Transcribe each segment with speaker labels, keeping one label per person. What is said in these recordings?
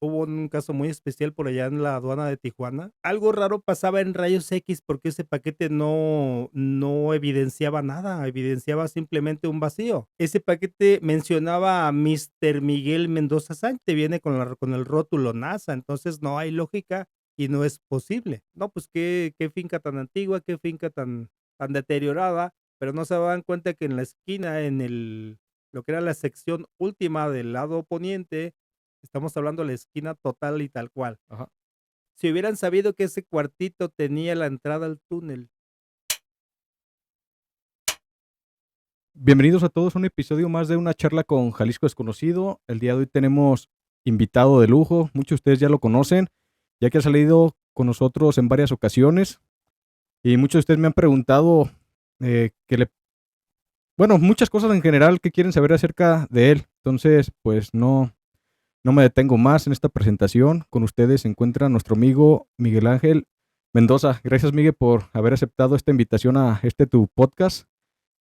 Speaker 1: hubo un caso muy especial por allá en la aduana de Tijuana. Algo raro pasaba en rayos X porque ese paquete no evidenciaba nada, evidenciaba simplemente un vacío. Ese paquete mencionaba a Mr. Miguel Mendoza Sánchez, viene con el rótulo NASA, entonces no hay lógica y no es posible. No, pues qué finca tan antigua, qué finca tan deteriorada, pero no se daban cuenta que en la esquina, lo que era la sección última del lado poniente, estamos hablando de la esquina total y tal cual.
Speaker 2: Ajá.
Speaker 1: Si hubieran sabido que ese cuartito tenía la entrada al túnel.
Speaker 2: Bienvenidos a todos a un episodio más de una charla con Jalisco Desconocido. El día de hoy tenemos invitado de lujo. Muchos de ustedes ya lo conocen, ya que ha salido con nosotros en varias ocasiones. Y muchos de ustedes me han preguntado bueno, muchas cosas en general que quieren saber acerca de él. Entonces, pues no me detengo más en esta presentación. Con ustedes se encuentra nuestro amigo Miguel Ángel Mendoza. Gracias, Miguel, por haber aceptado esta invitación a tu podcast.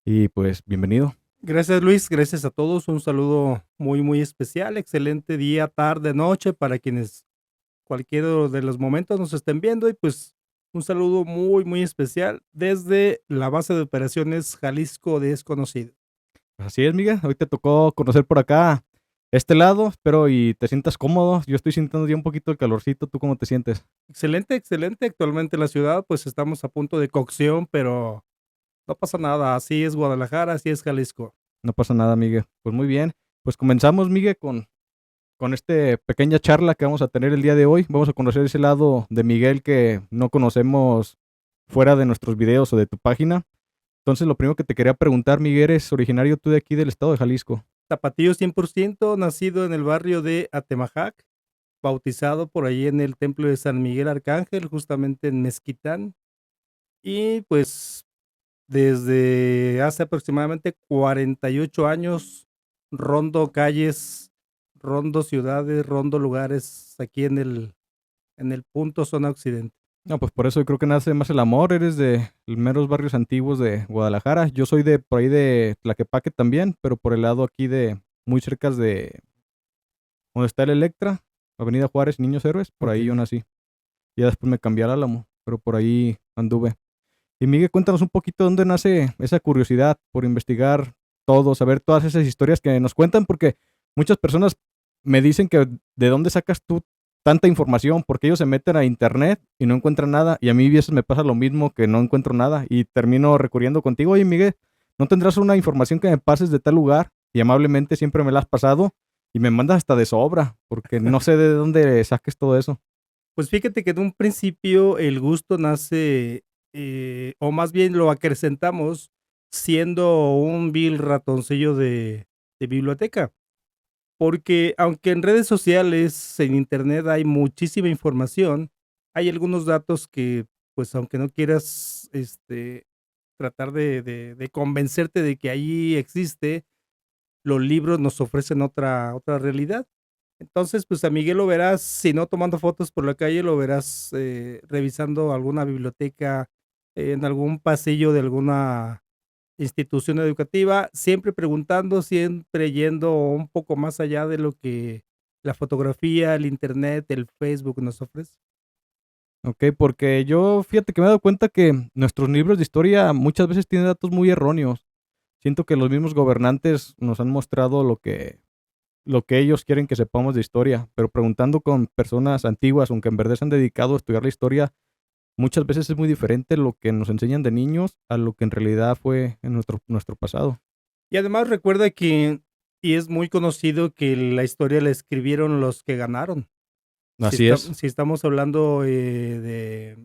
Speaker 2: Y pues, bienvenido.
Speaker 1: Gracias Luis, gracias a todos, un saludo muy muy especial, excelente día, tarde, noche para quienes cualquiera de los momentos nos estén viendo y pues un saludo muy muy especial desde la base de operaciones Jalisco Desconocido.
Speaker 2: Así es, Miguel. Hoy te tocó conocer por acá este lado. Espero y te sientas cómodo. Yo estoy sintiendo ya un poquito el calorcito. ¿Tú cómo te sientes?
Speaker 1: Excelente, excelente, actualmente en la ciudad pues estamos a punto de cocción, pero no pasa nada, así es Guadalajara, así es Jalisco.
Speaker 2: No pasa nada, Miguel. Pues muy bien. Pues comenzamos, Miguel, con esta pequeña charla que vamos a tener el día de hoy. Vamos a conocer ese lado de Miguel que no conocemos fuera de nuestros videos o de tu página. Entonces, lo primero que te quería preguntar, Miguel, ¿eres originario tú de aquí del estado de Jalisco?
Speaker 1: Tapatío 100%, nacido en el barrio de Atemajac, bautizado por ahí en el templo de San Miguel Arcángel, justamente en Mezquitán. Y pues desde hace aproximadamente 48 años, rondo calles, rondo ciudades, rondo lugares aquí en el punto zona occidente.
Speaker 2: No, pues por eso yo creo que nace más el amor. Eres de los meros barrios antiguos de Guadalajara. Yo soy de por ahí de Tlaquepaque también, pero por el lado aquí de muy cerca de donde está el Electra, Avenida Juárez, Niños Héroes, por ahí yo
Speaker 1: Ok.
Speaker 2: nací. Ya después me cambié al Álamo, pero por ahí anduve. Y Miguel, cuéntanos un poquito dónde nace esa curiosidad por investigar todo, saber todas esas historias que nos cuentan, porque muchas personas me dicen que de dónde sacas tú tanta información, porque ellos se meten a internet y no encuentran nada, y a mí a veces me pasa lo mismo, que no encuentro nada, y termino recurriendo contigo. Oye, Miguel, ¿no tendrás una información que me pases de tal lugar? Y amablemente siempre me la has pasado, y me mandas hasta de sobra, porque no sé de dónde saques todo eso.
Speaker 1: Pues fíjate que en un principio el gusto nace, o más bien lo acrecentamos siendo un vil ratoncillo de biblioteca. Porque aunque en redes sociales, en internet hay muchísima información, hay algunos datos que, pues, aunque no quieras, tratar de convencerte de que ahí existe, los libros nos ofrecen otra realidad. Entonces, pues, a Miguel lo verás, si no tomando fotos por la calle, lo verás, revisando alguna biblioteca, en algún pasillo de alguna institución educativa, siempre preguntando, siempre yendo un poco más allá de lo que la fotografía, el Internet, el Facebook nos ofrece.
Speaker 2: Ok, porque yo fíjate que me he dado cuenta que nuestros libros de historia muchas veces tienen datos muy erróneos. Siento que los mismos gobernantes nos han mostrado lo que ellos quieren que sepamos de historia, pero preguntando con personas antiguas, aunque en verdad se han dedicado a estudiar la historia, muchas veces es muy diferente lo que nos enseñan de niños a lo que en realidad fue en nuestro pasado.
Speaker 1: Y además recuerda que, y es muy conocido que la historia la escribieron los que ganaron.
Speaker 2: Así es.
Speaker 1: Si estamos hablando de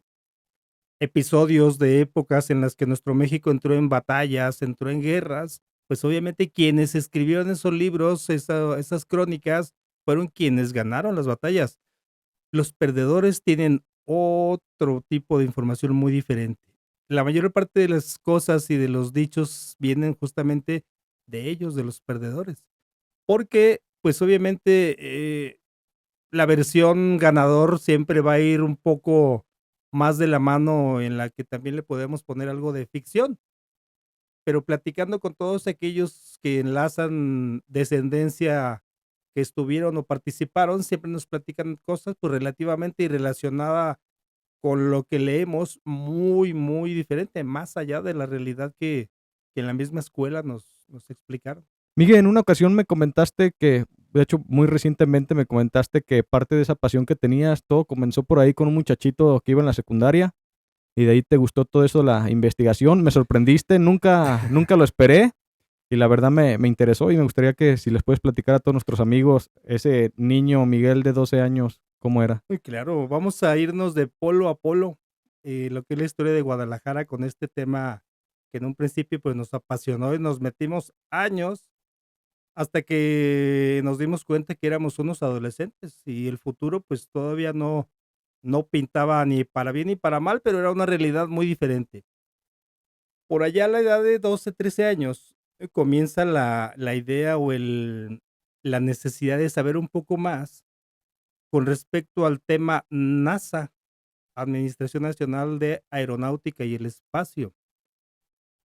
Speaker 1: episodios de épocas en las que nuestro México entró en batallas, entró en guerras, pues obviamente quienes escribieron esos libros, esas crónicas, fueron quienes ganaron las batallas. Los perdedores tienen otro tipo de información muy diferente. La mayor parte de las cosas y de los dichos vienen justamente de ellos, de los perdedores. Porque, pues obviamente, la versión ganador siempre va a ir un poco más de la mano en la que también le podemos poner algo de ficción. Pero platicando con todos aquellos que enlazan descendencia que estuvieron o participaron siempre nos platican cosas, pues, relativamente y relacionada con lo que leemos, muy, muy diferente, más allá de la realidad que en la misma escuela nos explicaron.
Speaker 2: Miguel, en una ocasión me comentaste que, de hecho, muy recientemente me comentaste que parte de esa pasión que tenías, todo comenzó por ahí con un muchachito que iba en la secundaria y de ahí te gustó todo eso, la investigación. Me sorprendiste, nunca lo esperé y la verdad me interesó y me gustaría que si les puedes platicar a todos nuestros amigos, ese niño Miguel de 12 años, ¿cómo era?
Speaker 1: Muy claro, vamos a irnos de polo a polo, lo que es la historia de Guadalajara con este tema que en un principio, pues, nos apasionó y nos metimos años hasta que nos dimos cuenta que éramos unos adolescentes y el futuro, pues, todavía no pintaba ni para bien ni para mal, pero era una realidad muy diferente. Por allá a la edad de 12, 13 años, comienza la idea o la necesidad de saber un poco más con respecto al tema NASA, Administración Nacional de Aeronáutica y el Espacio.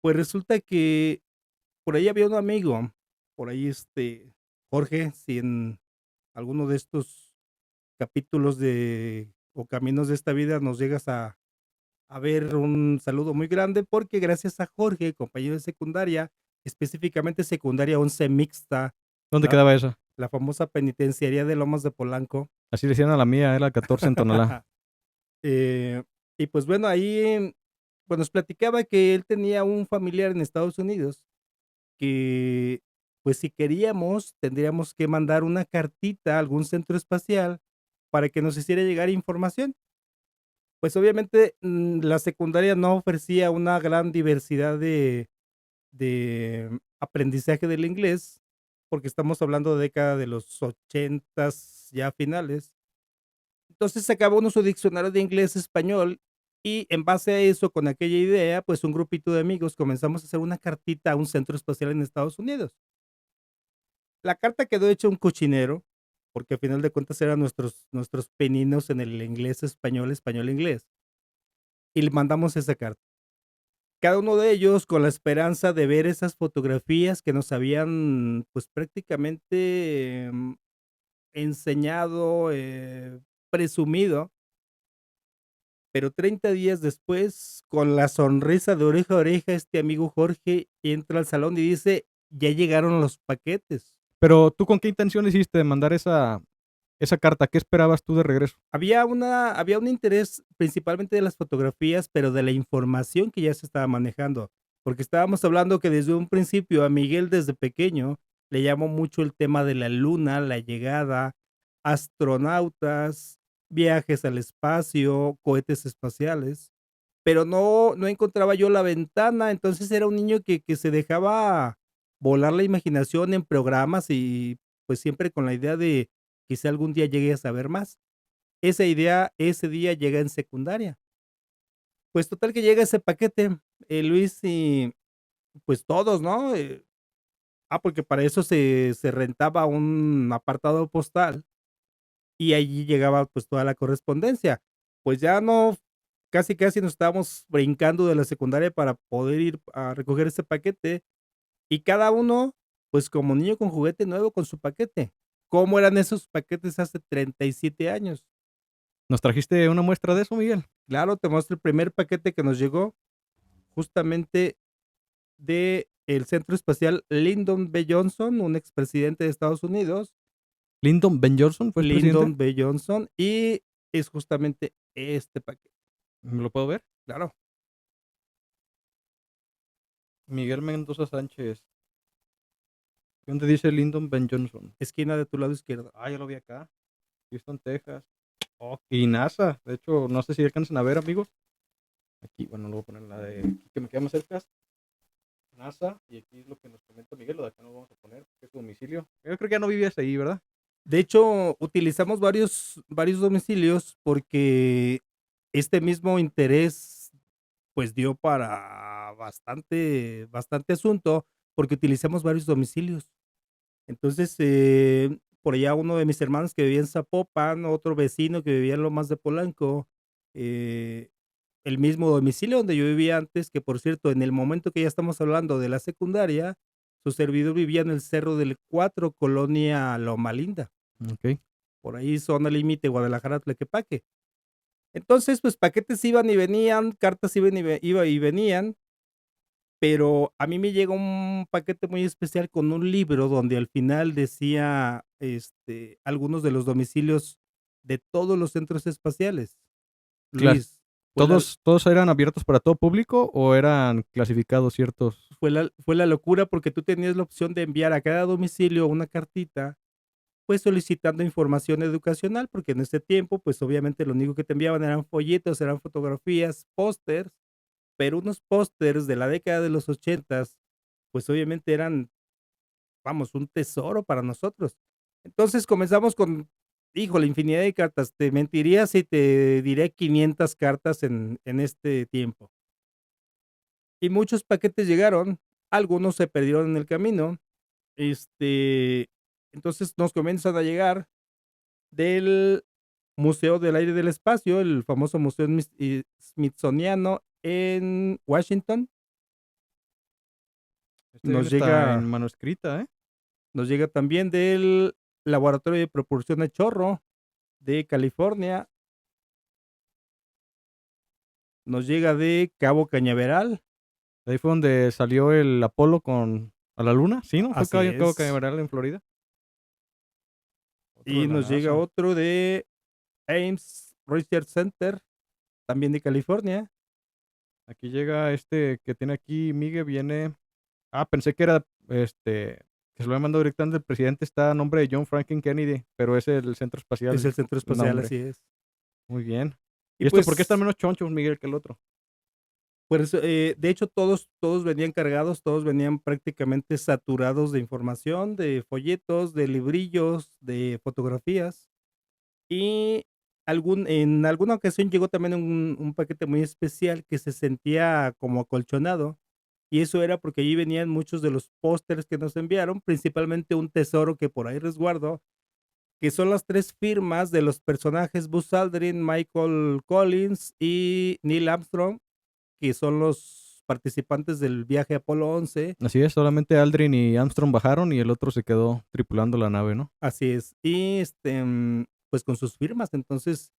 Speaker 1: Pues resulta que por ahí había un amigo, por ahí, Jorge, si en alguno de estos capítulos de o caminos de esta vida nos llegas a ver, un saludo muy grande, porque gracias a Jorge, compañero de secundaria, específicamente secundaria 11 mixta,
Speaker 2: ¿Dónde
Speaker 1: la
Speaker 2: quedaba esa?
Speaker 1: la famosa penitenciaría de Lomas de Polanco.
Speaker 2: Así le decían a la mía, era 14 en Tonalá.
Speaker 1: Eh, y pues bueno, ahí, pues nos platicaba que él tenía un familiar en Estados Unidos que, pues si queríamos, tendríamos que mandar una cartita a algún centro espacial para que nos hiciera llegar información. Pues obviamente, la secundaria no ofrecía una gran diversidad de aprendizaje del inglés, porque estamos hablando de década de los 80 ya finales. Entonces sacaba uno su diccionario de inglés-español y en base a eso, con aquella idea, pues un grupito de amigos comenzamos a hacer una cartita a un centro espacial en Estados Unidos. La carta quedó hecha un cochinero, porque a final de cuentas eran nuestros peninos en el inglés-español, español-inglés, y le mandamos esa carta. Cada uno de ellos con la esperanza de ver esas fotografías que nos habían, pues prácticamente enseñado, presumido. Pero 30 días después, con la sonrisa de oreja a oreja, este amigo Jorge entra al salón y dice: "Ya llegaron los paquetes".
Speaker 2: Pero, ¿tú con qué intención hiciste de mandar esa carta? ¿Qué esperabas tú de regreso?
Speaker 1: Había un interés principalmente de las fotografías, pero de la información que ya se estaba manejando, porque estábamos hablando que desde un principio a Miguel desde pequeño le llamó mucho el tema de la luna, la llegada, astronautas, viajes al espacio, cohetes espaciales, pero no encontraba yo la ventana, entonces era un niño que se dejaba volar la imaginación en programas y, pues, siempre con la idea de quizá algún día llegue a saber más. Esa idea, ese día llega en secundaria. Pues total que llega ese paquete, Luis, y pues todos, ¿no? Porque para eso se rentaba un apartado postal y allí llegaba, pues, toda la correspondencia. Pues ya no, casi, casi nos estábamos brincando de la secundaria para poder ir a recoger ese paquete, y cada uno, pues, como niño con juguete nuevo con su paquete. ¿Cómo eran esos paquetes hace 37 años?
Speaker 2: ¿Nos trajiste una muestra de eso, Miguel?
Speaker 1: Claro, te muestro el primer paquete que nos llegó, justamente de el Centro Espacial Lyndon B. Johnson, un expresidente de Estados Unidos.
Speaker 2: ¿Lyndon Ben Johnson fue el presidente?
Speaker 1: Lyndon B. Johnson, y es justamente este paquete.
Speaker 2: ¿Me lo puedo ver?
Speaker 1: Claro,
Speaker 2: Miguel Mendoza Sánchez. ¿Dónde dice Lyndon Ben Johnson?
Speaker 1: esquina de tu lado izquierdo.
Speaker 2: Ah, ya lo vi acá. Houston, Texas. Oh, y NASA. De hecho, no sé si alcanzan a ver, amigos. Aquí, bueno, lo voy a poner la de aquí que me queda más cerca. NASA. Y aquí es lo que nos comenta Miguel. Lo de acá no lo vamos a poner, que es su domicilio. Yo creo que ya no vivías ahí, ¿verdad?
Speaker 1: De hecho, utilizamos varios domicilios porque este mismo interés, pues, dio para bastante asunto, porque utilizamos varios domicilios. Entonces, por allá uno de mis hermanos que vivía en Zapopan, otro vecino que vivía en Lomas de Polanco, eh, el mismo domicilio donde yo vivía antes, que por cierto, en el momento que ya estamos hablando de la secundaria, Su servidor vivía en el Cerro del Cuatro, Colonia Loma Linda.
Speaker 2: Ok.
Speaker 1: Por ahí, zona límite, Guadalajara, Tlaquepaque. Entonces, pues paquetes iban y venían, cartas iba y venían, pero a mí me llega un paquete muy especial con un libro donde al final decía algunos de los domicilios de todos los centros espaciales.
Speaker 2: Clas-
Speaker 1: Luis, fue la,
Speaker 2: ¿Todos eran abiertos para todo público o eran clasificados ciertos?
Speaker 1: fue la locura porque tú tenías la opción de enviar a cada domicilio una cartita, pues solicitando información educacional, porque en ese tiempo, pues obviamente lo único que te enviaban eran folletos, eran fotografías, pósters, pero unos pósters de la década de los ochentas, pues obviamente eran, vamos, un tesoro para nosotros. Entonces comenzamos con, híjole, infinidad de cartas. Te mentiría si te diré 500 cartas en este tiempo. Y muchos paquetes llegaron, algunos se perdieron en el camino. Este, entonces nos comienzan a llegar del Museo del Aire y del Espacio, el famoso Museo Smithsoniano en Washington.
Speaker 2: Este viene
Speaker 1: Nos
Speaker 2: está en
Speaker 1: llega,
Speaker 2: manuscrita, ¿eh?
Speaker 1: nos llega también del Laboratorio de Propulsión de Chorro de California. Nos llega de Cabo Cañaveral.
Speaker 2: Ahí fue donde salió el Apolo con a la luna, ¿sí, no? Fue
Speaker 1: Así
Speaker 2: Cabo
Speaker 1: es.
Speaker 2: Cañaveral en Florida. Otro de
Speaker 1: Y
Speaker 2: la
Speaker 1: nos llega
Speaker 2: NASA.
Speaker 1: otro de Ames Research Center, también de California.
Speaker 2: Aquí llega este que tiene aquí Miguel, viene. Ah, pensé que era que se lo había mandado directamente el presidente, está a nombre de John Franklin Kennedy, pero es el centro
Speaker 1: Es
Speaker 2: espacial
Speaker 1: el centro espacial,
Speaker 2: nombre.
Speaker 1: así es.
Speaker 2: Muy bien.
Speaker 1: Y
Speaker 2: ¿Y esto por qué están
Speaker 1: pues,
Speaker 2: menos chonchos, Miguel, que el otro?
Speaker 1: pues de hecho, todos venían cargados, todos venían prácticamente saturados de información, de folletos, de librillos, de fotografías. Y en alguna ocasión llegó también un paquete muy especial que se sentía como acolchonado. Y eso era porque allí venían muchos de los pósters que nos enviaron, principalmente un tesoro que por ahí resguardo, que son las tres firmas de los personajes Buzz Aldrin, Michael Collins y Neil Armstrong, que son los participantes del viaje Apolo 11.
Speaker 2: Así es, solamente Aldrin y Armstrong bajaron y el otro se quedó tripulando la nave, ¿no?
Speaker 1: Así es. Y pues con sus firmas. Entonces,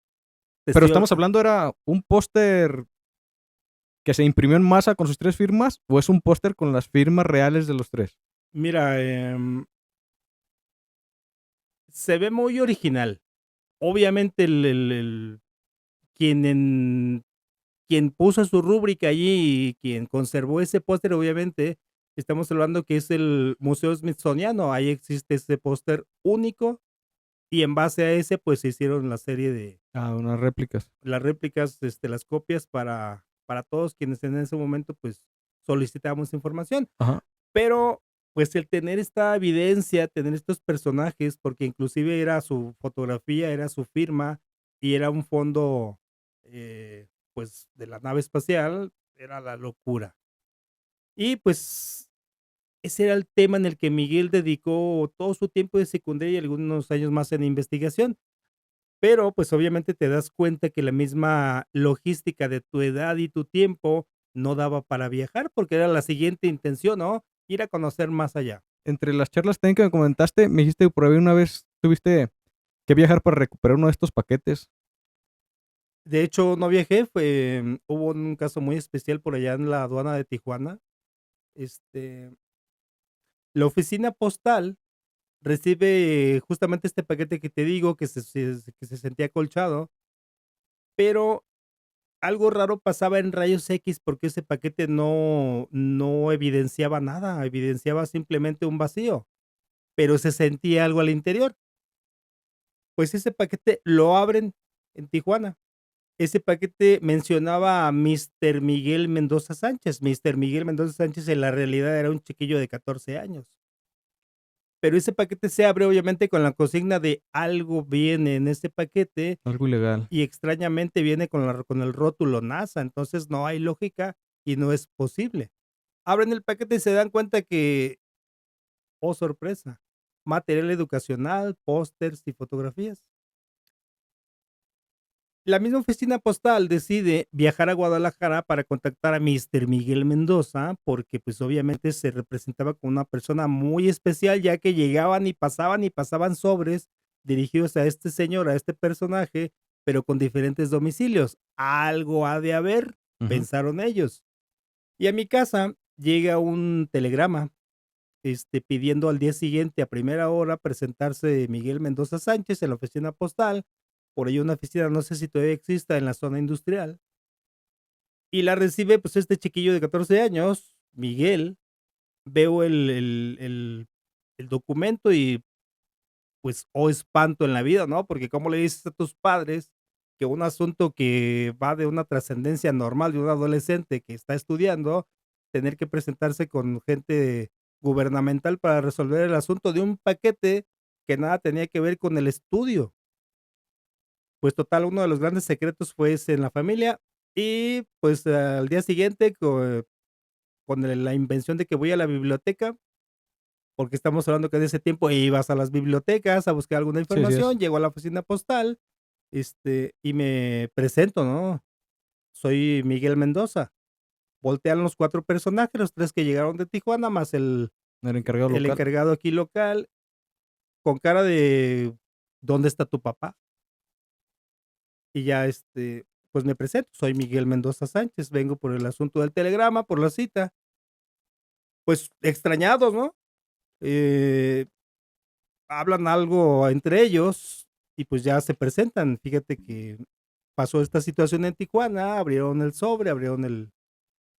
Speaker 1: te
Speaker 2: Pero
Speaker 1: estoy,
Speaker 2: estamos hablando, ¿era un póster que se imprimió en masa con sus tres firmas o es un póster con las firmas reales de los tres?
Speaker 1: mira, se ve muy original. Obviamente, quien, quien puso su rúbrica allí y quien conservó ese póster, obviamente, estamos hablando que es el Museo Smithsoniano. Ahí existe ese póster único y en base a ese, pues se hicieron la serie de
Speaker 2: Ah, unas réplicas.
Speaker 1: las réplicas, las copias para todos quienes en ese momento, pues solicitamos información.
Speaker 2: Ajá.
Speaker 1: Pero, pues el tener esta evidencia, tener estos personajes, porque inclusive era su fotografía, era su firma y era un fondo, pues, de la nave espacial, era la locura. Y pues ese era el tema en el que Miguel dedicó todo su tiempo de secundaria y algunos años más en investigación. Pero, pues, obviamente te das cuenta que la misma logística de tu edad y tu tiempo no daba para viajar, porque era la siguiente intención, ¿no? Ir a conocer más allá.
Speaker 2: Entre las charlas también que me comentaste, me dijiste que por ahí una vez tuviste que viajar para recuperar uno de estos paquetes.
Speaker 1: De hecho, no viajé, hubo un caso muy especial por allá en la aduana de Tijuana. Este, la oficina postal recibe justamente este paquete que te digo, que se sentía acolchado, pero algo raro pasaba en rayos X porque ese paquete no evidenciaba nada, evidenciaba simplemente un vacío, pero se sentía algo al interior. Pues ese paquete lo abren en Tijuana. Ese paquete mencionaba a Mr. Miguel Mendoza Sánchez. Mr. Miguel Mendoza Sánchez en la realidad era un chiquillo de 14 años. Pero ese paquete se abre obviamente con la consigna de algo viene en ese paquete
Speaker 2: Algo ilegal.
Speaker 1: y extrañamente viene con el rótulo NASA. Entonces no hay lógica y no es posible. Abren el paquete y se dan cuenta que, oh sorpresa, material educacional, pósters y fotografías. La misma oficina postal decide viajar a Guadalajara para contactar a Mr. Miguel Mendoza, porque pues obviamente se representaba como una persona muy especial, ya que llegaban y pasaban sobres dirigidos a este señor, a este personaje, pero con diferentes domicilios. Algo ha de haber,
Speaker 2: Ujú.
Speaker 1: pensaron ellos. Y a mi casa llega un telegrama, pidiendo al día siguiente a primera hora presentarse Miguel Mendoza Sánchez en la oficina postal. Por ahí una oficina, no sé si todavía exista en la zona industrial. Y la recibe pues este chiquillo de 14 años, Miguel. Veo el documento y pues, oh espanto en la vida, ¿no? Porque cómo le dices a tus padres que un asunto que va de una trascendencia normal de un adolescente que está estudiando, tener que presentarse con gente gubernamental para resolver el asunto de un paquete que nada tenía que ver con el estudio. Pues total, uno de los grandes secretos fue ese en la familia y pues al día siguiente con la invención de que voy a la biblioteca, porque estamos hablando que en ese tiempo ibas a las bibliotecas a buscar alguna
Speaker 2: Sí, sí es.
Speaker 1: información, llego a la oficina postal, y me presento, ¿no? Soy Miguel Mendoza. Voltean los 4 personajes, los 3 que llegaron de Tijuana, más
Speaker 2: El encargado
Speaker 1: el
Speaker 2: local.
Speaker 1: encargado aquí local, con cara de ¿dónde está tu papá? Y ya, pues me presento, soy Miguel Mendoza Sánchez, vengo por el asunto del telegrama, por la cita. Pues extrañados, ¿no? Eh, hablan algo entre ellos y pues ya se presentan. Fíjate que pasó esta situación en Tijuana, abrieron el sobre, abrieron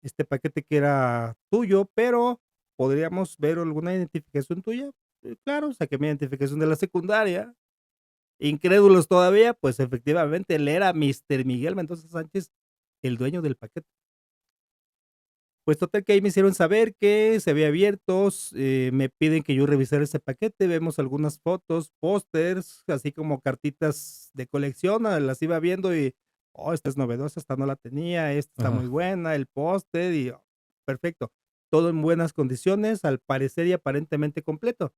Speaker 1: este paquete que era tuyo, pero podríamos ver alguna identificación tuya. Claro, saqué mi identificación de la secundaria. Incrédulos todavía, pues efectivamente él era Mr. Miguel Mendoza Sánchez, el dueño del paquete. Pues total que ahí me hicieron saber que se había abierto, me piden que yo revisara ese paquete, vemos algunas fotos, pósters, así como cartitas de colección, las iba viendo y, oh, esta es novedosa, esta no la tenía, esta está muy
Speaker 2: Ajá.
Speaker 1: buena, el póster y oh, perfecto. Todo en buenas condiciones, al parecer y aparentemente completo.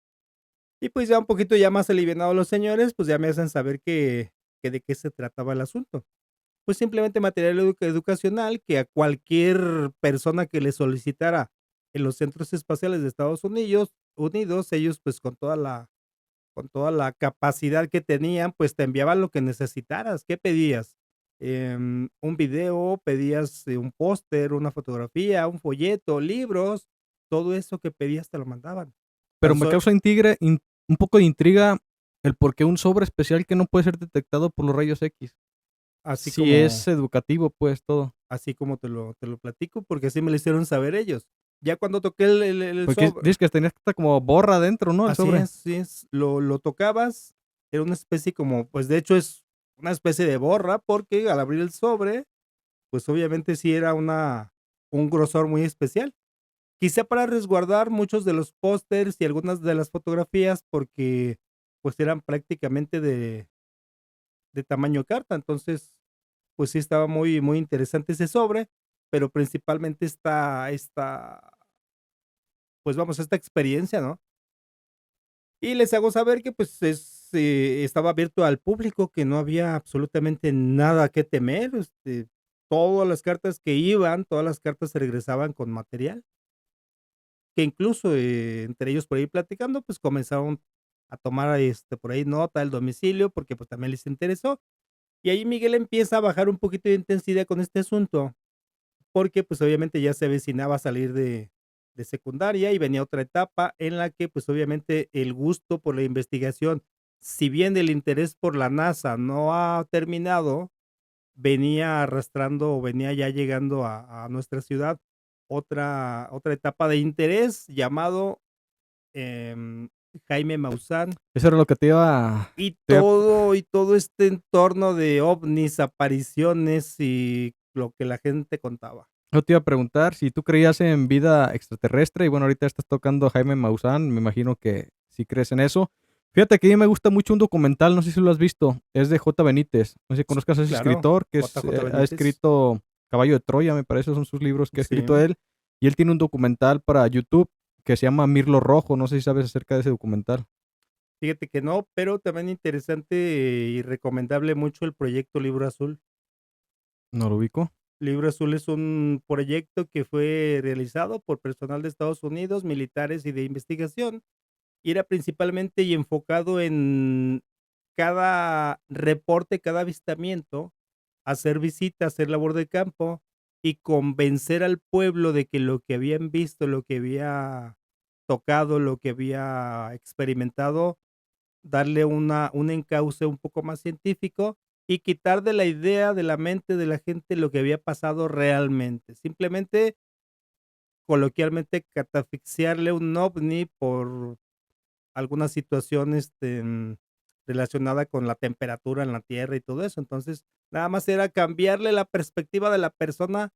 Speaker 1: Y pues ya un poquito ya más alivianados los señores, pues ya me hacen saber que de qué se trataba el asunto. Pues simplemente material educacional que a cualquier persona que le solicitara en los centros espaciales de Estados Unidos, ellos pues con toda la capacidad que tenían, pues te enviaban lo que necesitaras. ¿Qué pedías? Un video, pedías un póster, una fotografía, un folleto, libros, todo eso que pedías te lo mandaban.
Speaker 2: Pero
Speaker 1: Tan
Speaker 2: me
Speaker 1: solo,
Speaker 2: causa un poco de intriga el por qué un sobre especial que no puede ser detectado por los rayos X.
Speaker 1: así
Speaker 2: Si es
Speaker 1: como
Speaker 2: educativo, pues todo.
Speaker 1: así como te lo platico, porque así me lo hicieron saber ellos. Ya cuando toqué el
Speaker 2: Porque
Speaker 1: sobre,
Speaker 2: dices que tenía hasta como borra dentro, ¿no? El sobre.
Speaker 1: así es, lo tocabas, era una especie como, pues de hecho es una especie de borra, porque al abrir el sobre, pues obviamente sí era un grosor muy especial. Quizá para resguardar muchos de los pósters y algunas de las fotografías, porque pues eran prácticamente de tamaño carta, entonces pues sí estaba muy, muy interesante ese sobre, pero principalmente pues vamos, esta experiencia, ¿no? Y les hago saber que pues estaba abierto al público, que no había absolutamente nada que temer, todas las cartas que iban, todas las cartas se regresaban con material, que incluso entre ellos por ahí platicando, pues comenzaron a tomar por ahí nota del domicilio, porque pues también les interesó. Y ahí Miguel empieza a bajar un poquito de intensidad con este asunto, porque pues obviamente ya se avecinaba salir de secundaria y venía otra etapa en la que pues obviamente el gusto por la investigación, si bien el interés por la NASA no ha terminado, venía arrastrando o venía ya llegando a nuestra ciudad otra etapa de interés llamado em, Jaime Maussan
Speaker 2: Eso era lo que te iba
Speaker 1: y todo este entorno de ovnis, apariciones y lo que la gente contaba.
Speaker 2: yo te iba a preguntar si tú creías en vida extraterrestre y bueno, ahorita estás tocando a Jaime Maussan, me imagino que sí crees en eso. Fíjate que a mí me gusta mucho un documental, no sé si lo has visto, es de J. Benítez, no sé si conozcas a ese
Speaker 1: Claro,
Speaker 2: escritor que
Speaker 1: JJ
Speaker 2: ha
Speaker 1: Benítez.
Speaker 2: escrito Caballo de Troya, me parece, son sus libros que ha
Speaker 1: Sí,
Speaker 2: escrito él, y él tiene un documental para YouTube que se llama Mirlo Rojo, no sé si sabes acerca de ese documental.
Speaker 1: Fíjate que no, pero también interesante y recomendable mucho el proyecto Libro Azul.
Speaker 2: No lo ubico.
Speaker 1: Libro Azul es un proyecto que fue realizado por personal de Estados Unidos, militares y de investigación, y era principalmente y enfocado en cada reporte, cada avistamiento, hacer visitas, hacer labor de campo y convencer al pueblo de que lo que habían visto, lo que había tocado, lo que había experimentado, darle un encauce un poco más científico y quitar de la idea, de la mente de la gente lo que había pasado realmente. Simplemente, coloquialmente, catafixiarle un ovni por alguna situación, relacionada con la temperatura en la Tierra y todo eso. Entonces, nada más era cambiarle la perspectiva de la persona,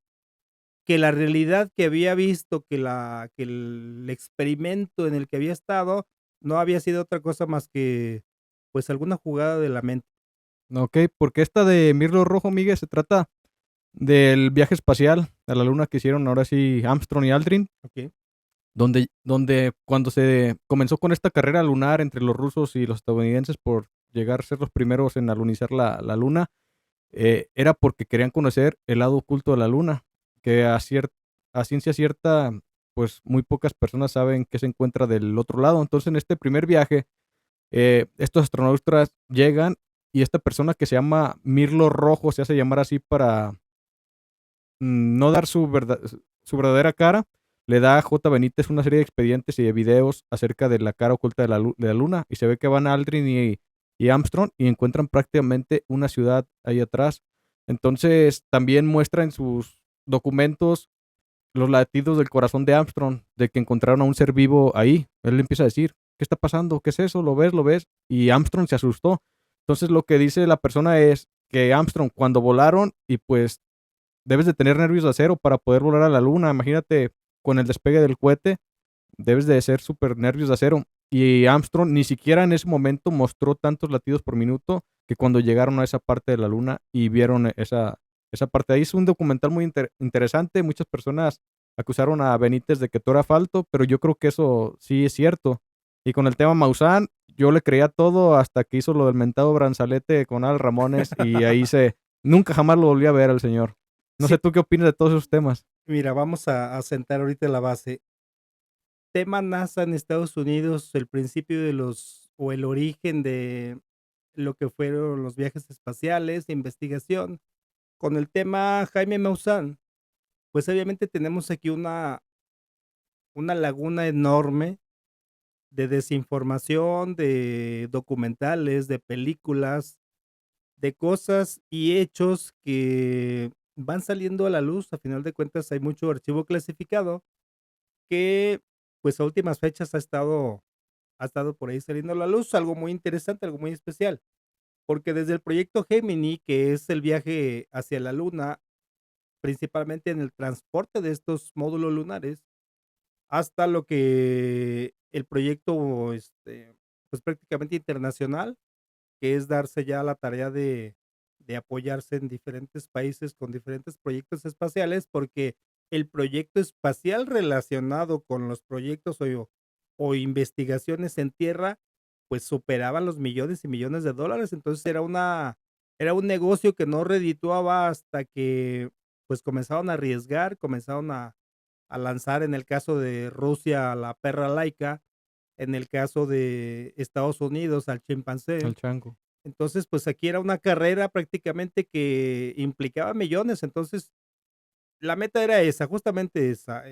Speaker 1: que la realidad que había visto, que el experimento en el que había estado, no había sido otra cosa más que, pues, alguna jugada de la mente.
Speaker 2: Ok, porque esta de Mirlo Rojo, Miguel, se trata del viaje espacial a la luna que hicieron ahora sí Armstrong y Aldrin,
Speaker 1: Okey.
Speaker 2: donde cuando se comenzó con esta carrera lunar entre los rusos y los estadounidenses por llegar a ser los primeros en alunizar la luna, era porque querían conocer el lado oculto de la luna, que a ciencia cierta, pues muy pocas personas saben qué se encuentra del otro lado. Entonces, en este primer viaje, estos astronautas llegan y esta persona que se llama Mirlo Rojo, se hace llamar así para no dar su verdadera cara, le da a J. Benítez una serie de expedientes y de videos acerca de la cara oculta de la luna y se ve que van Aldrin y Armstrong y encuentran prácticamente una ciudad ahí atrás. Entonces también muestra en sus documentos los latidos del corazón de Armstrong, de que encontraron a un ser vivo ahí. Él le empieza a decir, ¿qué está pasando? ¿Qué es eso? ¿Lo ves? ¿Lo ves? Y Armstrong se asustó. Entonces lo que dice la persona es que Armstrong cuando volaron y pues debes de tener nervios de acero para poder volar a la luna. Imagínate con el despegue del cohete, debes de ser súper nervios de acero. Y Armstrong ni siquiera en ese momento mostró tantos latidos por minuto que cuando llegaron a esa parte de la luna y vieron esa parte. Ahí es un documental muy interesante. Muchas personas acusaron a Benítez de que todo era falso, pero yo creo que eso sí es cierto. Y con el tema Maussan, yo le creía todo hasta que hizo lo del mentado Branzalete con Al Ramones y ahí nunca jamás lo volví a ver al señor. No
Speaker 1: Sí,
Speaker 2: sé tú qué opinas de todos esos temas.
Speaker 1: mira, vamos a sentar ahorita la base. Tema NASA en Estados Unidos, el principio de los o el origen de lo que fueron los viajes espaciales, investigación. Con el tema Jaime Maussan, pues, obviamente tenemos aquí una laguna enorme de desinformación, de documentales, de películas, de cosas y hechos que van saliendo a la luz. A final de cuentas, hay mucho archivo clasificado que, pues, a últimas fechas ha estado por ahí saliendo a la luz, algo muy interesante, algo muy especial, porque desde el proyecto Gemini, que es el viaje hacia la Luna, principalmente en el transporte de estos módulos lunares, hasta lo que el proyecto, pues, prácticamente internacional, que es darse ya la tarea de apoyarse en diferentes países con diferentes proyectos espaciales, porque el proyecto espacial relacionado con los proyectos o investigaciones en tierra, pues, superaban los millones y millones de dólares. Entonces, era un negocio que no redituaba hasta que, pues, comenzaron a arriesgar, comenzaron a lanzar, en el caso de Rusia, la perra Laika, en el caso de Estados Unidos, al chimpancé.
Speaker 2: Al chango.
Speaker 1: Entonces, pues, aquí era una carrera prácticamente que implicaba millones. Entonces, la meta era esa, justamente esa,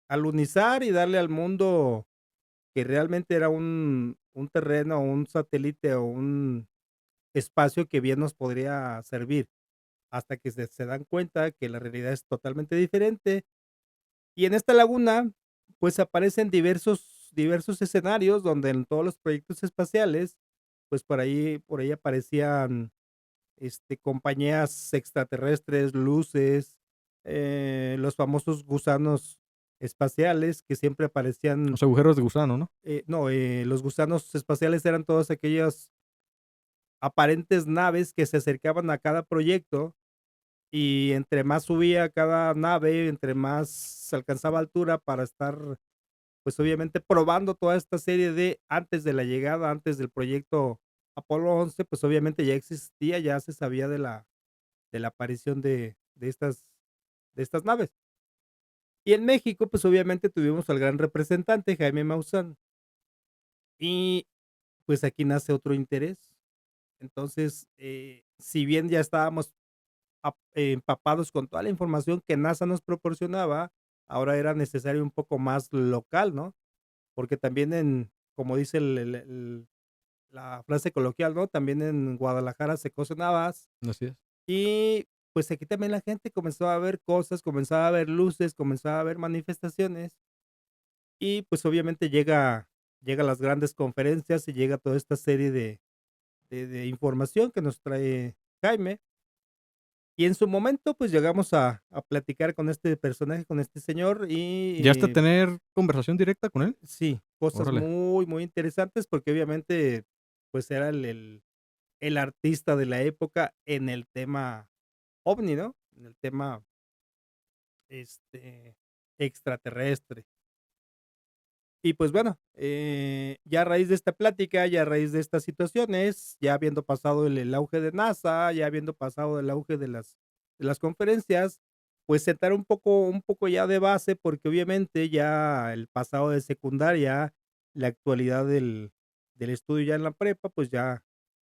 Speaker 1: alunizar y darle al mundo que realmente era un terreno, un satélite o un espacio que bien nos podría servir, hasta que se dan cuenta que la realidad es totalmente diferente. Y en esta laguna, pues, aparecen diversos escenarios donde en todos los proyectos espaciales, pues, por ahí aparecían, compañías extraterrestres, luces, los famosos gusanos espaciales que siempre aparecían.
Speaker 2: Los agujeros de gusano, ¿no?
Speaker 1: No, los gusanos espaciales eran todas aquellas aparentes naves que se acercaban a cada proyecto, y entre más subía cada nave, entre más alcanzaba altura para estar pues obviamente probando toda esta serie de antes de la llegada, antes del proyecto Apolo 11, pues obviamente ya existía, ya se sabía de la aparición de estas naves. Y en México, pues obviamente tuvimos al gran representante Jaime Maussan y pues aquí nace otro interés. Entonces, si bien ya estábamos empapados con toda la información que NASA nos proporcionaba, ahora era necesario un poco más local, ¿no? Porque también como dice la frase coloquial, ¿no? También en Guadalajara se cocen habas
Speaker 2: Así es.
Speaker 1: y pues aquí también la gente comenzó a ver cosas, comenzaba a ver luces, comenzaba a ver manifestaciones y pues obviamente llega las grandes conferencias y llega toda esta serie de información que nos trae Jaime. Y en su momento, pues llegamos a platicar con este personaje, con este señor
Speaker 2: ¿Ya hasta
Speaker 1: y
Speaker 2: tener conversación directa con él?
Speaker 1: sí, cosas
Speaker 2: Órale.
Speaker 1: muy, muy interesantes porque obviamente pues era el artista de la época en el tema ovni, ¿no? En el tema este, extraterrestre. Y pues bueno, ya a raíz de esta plática, ya a raíz de estas situaciones, ya habiendo pasado el auge de NASA, ya habiendo pasado el auge de las conferencias, pues sentar un poco ya de base, porque obviamente ya el pasado de secundaria, la actualidad del estudio ya en la prepa, pues ya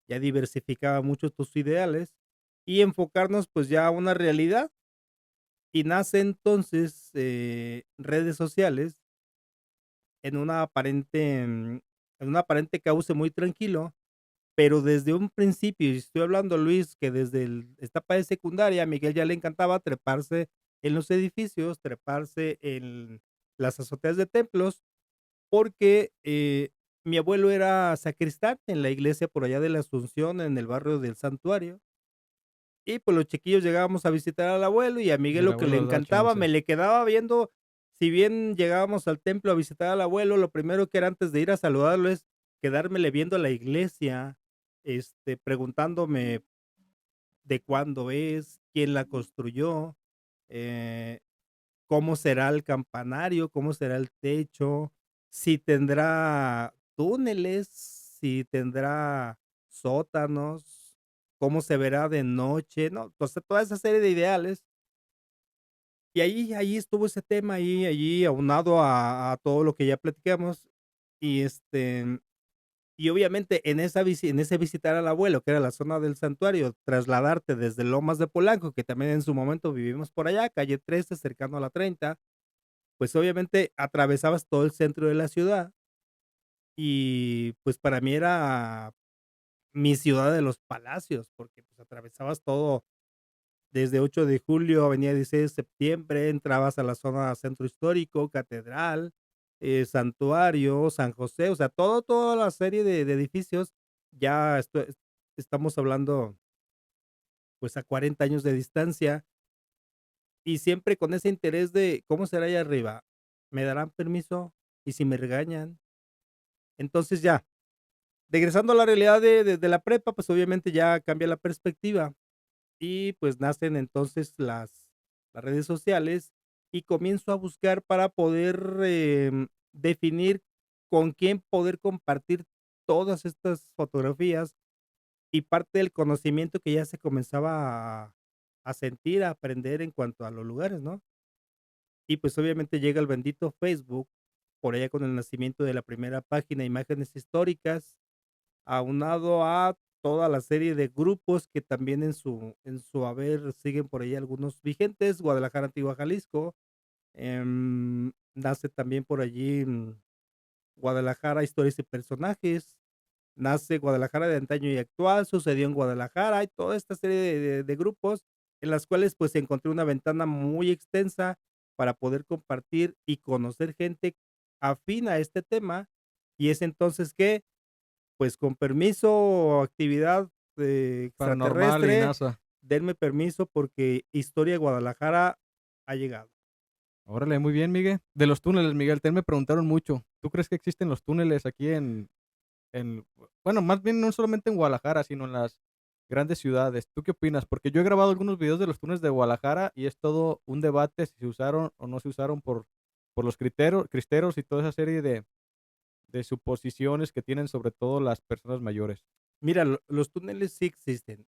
Speaker 1: diversificaba mucho tus ideales y enfocarnos pues ya a una realidad. Y nace entonces redes sociales en un aparente cauce muy tranquilo, pero desde un principio, y estoy hablando, Luis, que desde el etapa de secundaria, a Miguel ya le encantaba treparse en los edificios, treparse en las azoteas de templos, porque, mi abuelo era sacristán en la iglesia por allá de la Asunción, en el barrio del Santuario, y pues los chiquillos llegábamos a visitar al abuelo y a
Speaker 2: Y
Speaker 1: Miguel
Speaker 2: el
Speaker 1: lo que le
Speaker 2: abuelo le da
Speaker 1: encantaba,
Speaker 2: chance.
Speaker 1: me le quedaba viendo, si bien llegábamos al templo a visitar al abuelo, lo primero que era antes de ir a saludarlo es quedármele viendo la iglesia, preguntándome de cuándo es, quién la construyó, eh, cómo será el campanario, cómo será el techo, si tendrá túneles, si tendrá sótanos, cómo se verá de noche, ¿no? Entonces, toda esa serie de ideales. Y ahí estuvo ese tema, allí aunado a todo lo que ya platicamos. Y y obviamente en ese visitar al abuelo, que era la zona del santuario, trasladarte desde Lomas de Polanco, que también en su momento vivimos por allá, calle 13, cercano a la 30, pues obviamente atravesabas todo el centro de la ciudad y pues para mí era mi ciudad de los palacios, porque pues atravesabas todo desde 8 de julio, avenida 16 de septiembre, entrabas a la zona centro histórico, catedral, santuario, San José, o sea, toda la serie de edificios, ya estamos hablando pues a 40 años de distancia y siempre con ese interés de cómo será allá arriba, ¿me darán permiso? ¿Y si me regañan? Entonces ya, regresando a la realidad de la prepa, pues obviamente ya cambia la perspectiva y pues nacen entonces las redes sociales y comienzo a buscar para poder definir con quién poder compartir todas estas fotografías y parte del conocimiento que ya se comenzaba a sentir, a aprender en cuanto a los lugares, ¿no? Y pues obviamente llega el bendito Facebook, por allá con el nacimiento de la primera página, imágenes históricas, aunado a toda la serie de grupos que también en su haber siguen por ahí algunos vigentes, Guadalajara, Antigua Jalisco, nace también por allí Guadalajara, historias y personajes, nace Guadalajara de antaño y actual, sucedió en Guadalajara, hay toda esta serie de grupos en las cuales pues encontré una ventana muy extensa para poder compartir y conocer gente afín a este tema y es entonces que pues con permiso, actividad
Speaker 2: Paranormal y
Speaker 1: extraterrestre,
Speaker 2: NASA.
Speaker 1: denme permiso porque Historia de Guadalajara ha llegado.
Speaker 2: Órale, muy bien, Miguel. De los túneles, Miguel, te me preguntaron mucho. ¿Tú crees que existen los túneles aquí en, bueno, más bien no solamente en Guadalajara, sino en las grandes ciudades? ¿Tú qué opinas? Porque yo he grabado algunos videos de los túneles de Guadalajara y es todo un debate si se usaron o no se usaron por por los cristeros y toda esa serie de suposiciones que tienen sobre todo las personas mayores.
Speaker 1: Mira, los túneles sí existen.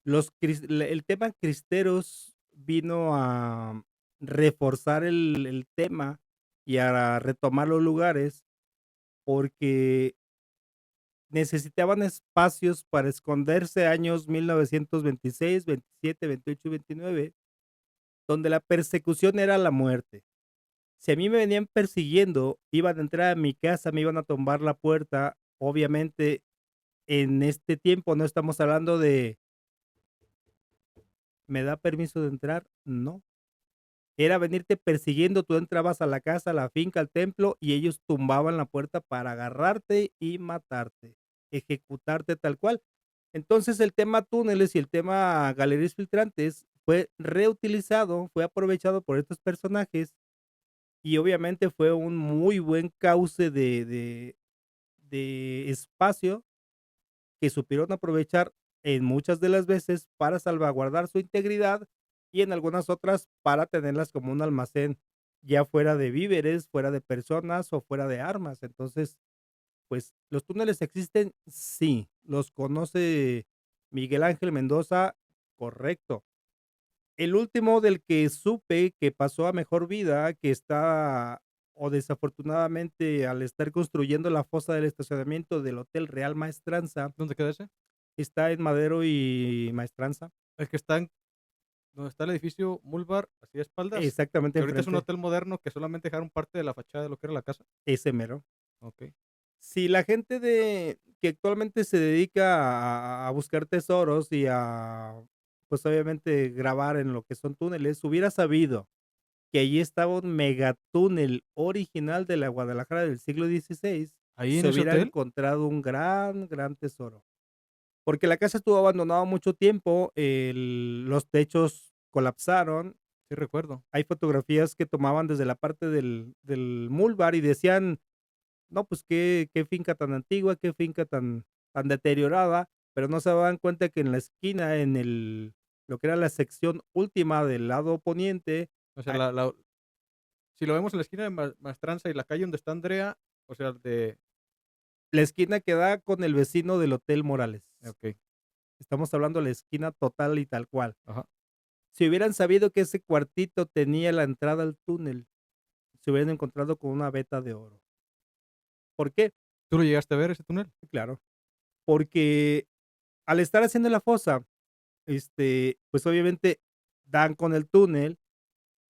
Speaker 1: El tema cristeros vino a reforzar el tema y a retomar los lugares porque necesitaban espacios para esconderse años 1926, 27, 28 y 29, donde la persecución era la muerte. Si a mí me venían persiguiendo, iban a entrar a mi casa, me iban a tumbar la puerta. Obviamente, en este tiempo no estamos hablando de, ¿me da permiso de entrar? No. Era venirte persiguiendo, tú entrabas a la casa, a la finca, al templo, y ellos tumbaban la puerta para agarrarte y matarte, ejecutarte tal cual. Entonces el tema túneles y el tema galerías filtrantes fue reutilizado, fue aprovechado por estos personajes y obviamente fue un muy buen cauce de espacio que supieron aprovechar en muchas de las veces para salvaguardar su integridad y en algunas otras para tenerlas como un almacén, ya fuera de víveres, fuera de personas o fuera de armas. Entonces, pues los túneles existen, sí, los conoce Miguel Ángel Mendoza, correcto. El último del que supe que pasó a mejor vida, que está, o desafortunadamente al estar construyendo la fosa del estacionamiento del Hotel Real Maestranza,
Speaker 2: ¿Dónde queda ese?
Speaker 1: está en Madero y Maestranza,
Speaker 2: El que está donde está el edificio Mulbar, así de espaldas,
Speaker 1: exactamente
Speaker 2: que ahorita es un
Speaker 1: enfrente,
Speaker 2: hotel moderno que solamente dejaron parte de la fachada de lo que era la casa.
Speaker 1: ese mero.
Speaker 2: Ok.
Speaker 1: Si la gente que actualmente se dedica a buscar tesoros y a, pues obviamente grabar en lo que son túneles, hubiera sabido que allí estaba un megatúnel original de la Guadalajara del siglo XVI,
Speaker 2: Ahí en
Speaker 1: se
Speaker 2: ese
Speaker 1: hubiera
Speaker 2: hotel,
Speaker 1: encontrado un gran, gran tesoro. Porque la casa estuvo abandonada mucho tiempo, los techos colapsaron.
Speaker 2: sí recuerdo.
Speaker 1: Hay fotografías que tomaban desde la parte del Mulbar y decían, no, pues qué finca tan antigua, qué finca tan deteriorada, pero no se daban cuenta que en la esquina, lo que era la sección última del lado poniente,
Speaker 2: O sea,
Speaker 1: ah,
Speaker 2: si lo vemos en la esquina de Maestranza y la calle donde está Andrea, o sea,
Speaker 1: la esquina que da con el vecino del Hotel Morales.
Speaker 2: ok,
Speaker 1: Estamos hablando de la esquina total y tal cual.
Speaker 2: ajá.
Speaker 1: Si hubieran sabido que ese cuartito tenía la entrada al túnel, se hubieran encontrado con una veta de oro. ¿Por qué?
Speaker 2: ¿Tú lo llegaste a ver ese túnel?
Speaker 1: Claro, porque al estar haciendo la fosa, pues obviamente dan con el túnel,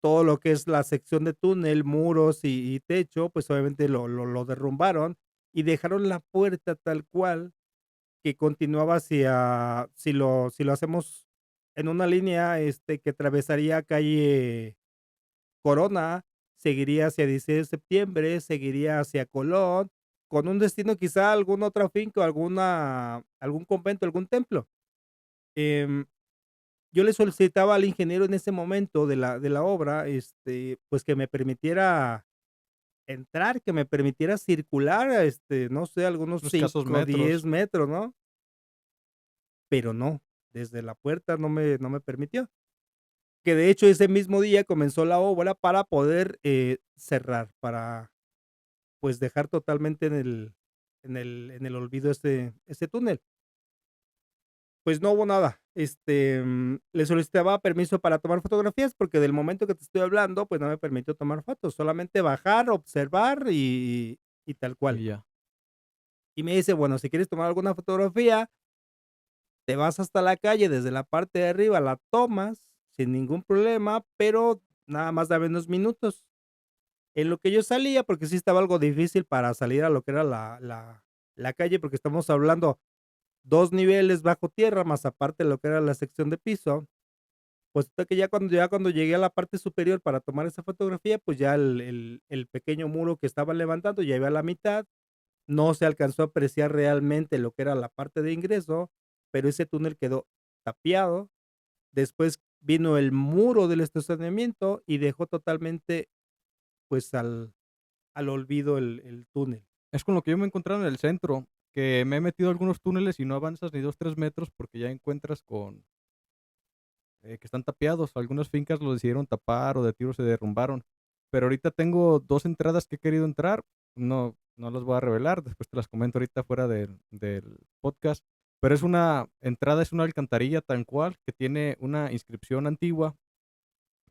Speaker 1: todo lo que es la sección de túnel, muros y techo, pues obviamente lo derrumbaron y dejaron la puerta tal cual que continuaba hacia, si lo hacemos en una línea, que atravesaría calle Corona, seguiría hacia 16 de septiembre, seguiría hacia Colón, con un destino quizá a alguna otra finca o algún convento, algún templo. Em, yo le solicitaba al ingeniero en ese momento de la obra, pues que me permitiera entrar, que me permitiera circular, no sé, algunos
Speaker 2: Unos escasos
Speaker 1: 5 o 10
Speaker 2: metros.
Speaker 1: metros, ¿no? Pero no, desde la puerta no me permitió. Que de hecho ese mismo día comenzó la obra para poder, cerrar, para, pues, dejar totalmente en el olvido ese túnel. Pues no hubo nada. Le solicitaba permiso para tomar fotografías, porque del momento que te estoy hablando, pues, no me permitió tomar fotos, solamente bajar, observar y tal cual.
Speaker 2: Y ya.
Speaker 1: Y me dice: "Bueno, si quieres tomar alguna fotografía, te vas hasta la calle, desde la parte de arriba la tomas sin ningún problema, pero nada más dame unos minutos". En lo que yo salía, porque sí estaba algo difícil para salir a lo que era la calle, porque estamos hablando 2 niveles bajo tierra, más aparte lo que era la sección de piso. Pues, hasta que ya cuando llegué a la parte superior para tomar esa fotografía, pues, ya el pequeño muro que estaban levantando ya iba a la mitad, no se alcanzó a apreciar realmente lo que era la parte de ingreso, pero ese túnel quedó tapiado. Después vino el muro del estacionamiento y dejó totalmente, pues, al olvido el túnel.
Speaker 2: Es con lo que yo me he encontrado en el centro, que me he metido a algunos túneles y no avanzas ni 2 3 metros porque ya encuentras que están tapiados. Algunas fincas lo decidieron tapar o de tiro se derrumbaron. pero ahorita tengo 2 entradas que he querido entrar. No las voy a revelar, después te las comento ahorita fuera del podcast. Pero es una entrada, es una alcantarilla tal cual, que tiene una inscripción antigua,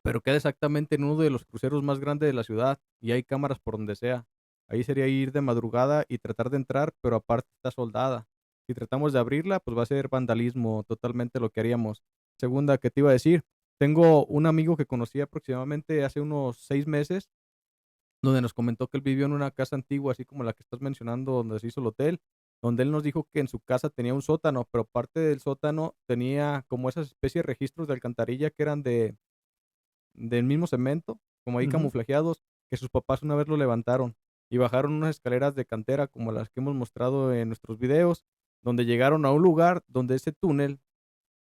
Speaker 2: pero queda exactamente en uno de los cruceros más grandes de la ciudad y hay cámaras por donde sea. Ahí sería ir de madrugada y tratar de entrar, pero aparte está soldada. Si tratamos de abrirla, pues va a ser vandalismo totalmente lo que haríamos. Segunda, que te iba a decir, tengo un amigo que conocí aproximadamente hace unos 6 meses, donde nos comentó que él vivió en una casa antigua, así como la que estás mencionando, donde se hizo el hotel, donde él nos dijo que en su casa tenía un sótano, pero parte del sótano tenía como esas especies de registros de alcantarilla que eran del mismo cemento, como ahí
Speaker 1: Ujú.
Speaker 2: camuflajeados, que sus papás una vez lo levantaron y bajaron unas escaleras de cantera como las que hemos mostrado en nuestros videos, donde llegaron a un lugar donde ese túnel,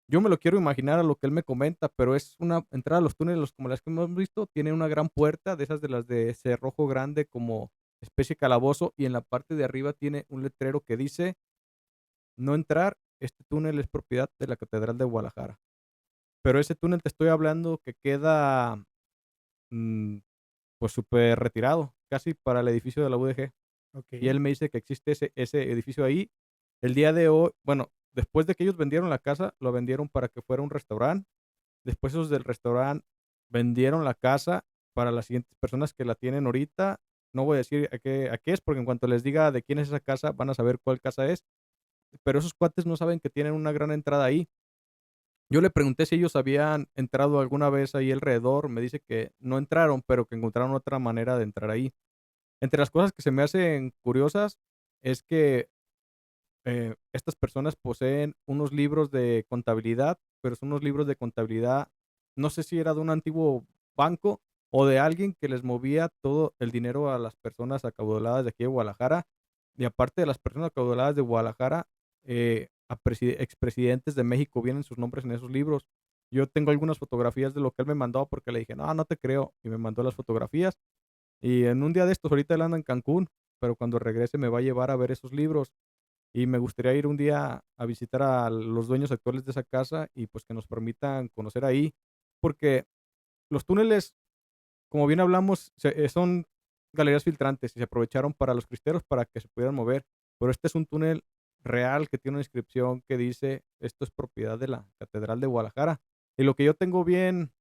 Speaker 2: yo me lo quiero imaginar a lo que él me comenta, pero es una entrada a los túneles como las que hemos visto, tiene una gran puerta, de esas de las de cerrojo grande como especie de calabozo, y en la parte de arriba tiene un letrero que dice, no entrar, este túnel es propiedad de la Catedral de Guadalajara. Pero ese túnel te estoy hablando que queda mm, pues súper retirado, casi para el edificio de la UDG. Y
Speaker 1: Ok.
Speaker 2: él me dice que existe ese edificio ahí. El día de hoy, bueno, después de que ellos vendieron la casa, lo vendieron para que fuera un restaurante. Después esos del restaurante vendieron la casa para las siguientes personas que la tienen ahorita. No voy a decir a qué es, porque en cuanto les diga de quién es esa casa, van a saber cuál casa es. Pero esos cuates no saben que tienen una gran entrada ahí. Yo le pregunté si ellos habían entrado alguna vez ahí alrededor. Me dice que no entraron, pero que encontraron otra manera de entrar ahí. Entre las cosas que se me hacen curiosas es que estas personas poseen unos libros de contabilidad, pero son unos libros de contabilidad, no sé si era de un antiguo banco o de alguien que les movía todo el dinero a las personas acaudaladas de aquí de Guadalajara. Y aparte de las personas acaudaladas de Guadalajara, expresidentes de México vienen sus nombres en esos libros. Yo tengo algunas fotografías de lo que él me mandó porque le dije, no, no te creo. Y me mandó las fotografías. Y en un día de estos, ahorita él anda en Cancún, pero cuando regrese me va a llevar a ver esos libros. Y me gustaría ir un día a visitar a los dueños actuales de esa casa y pues que nos permitan conocer ahí, porque los túneles, como bien hablamos, son galerías filtrantes y se aprovecharon para los cristeros para que se pudieran mover, pero este es un túnel real que tiene una inscripción que dice, esto es propiedad de la Catedral de Guadalajara. Y lo que yo tengo bien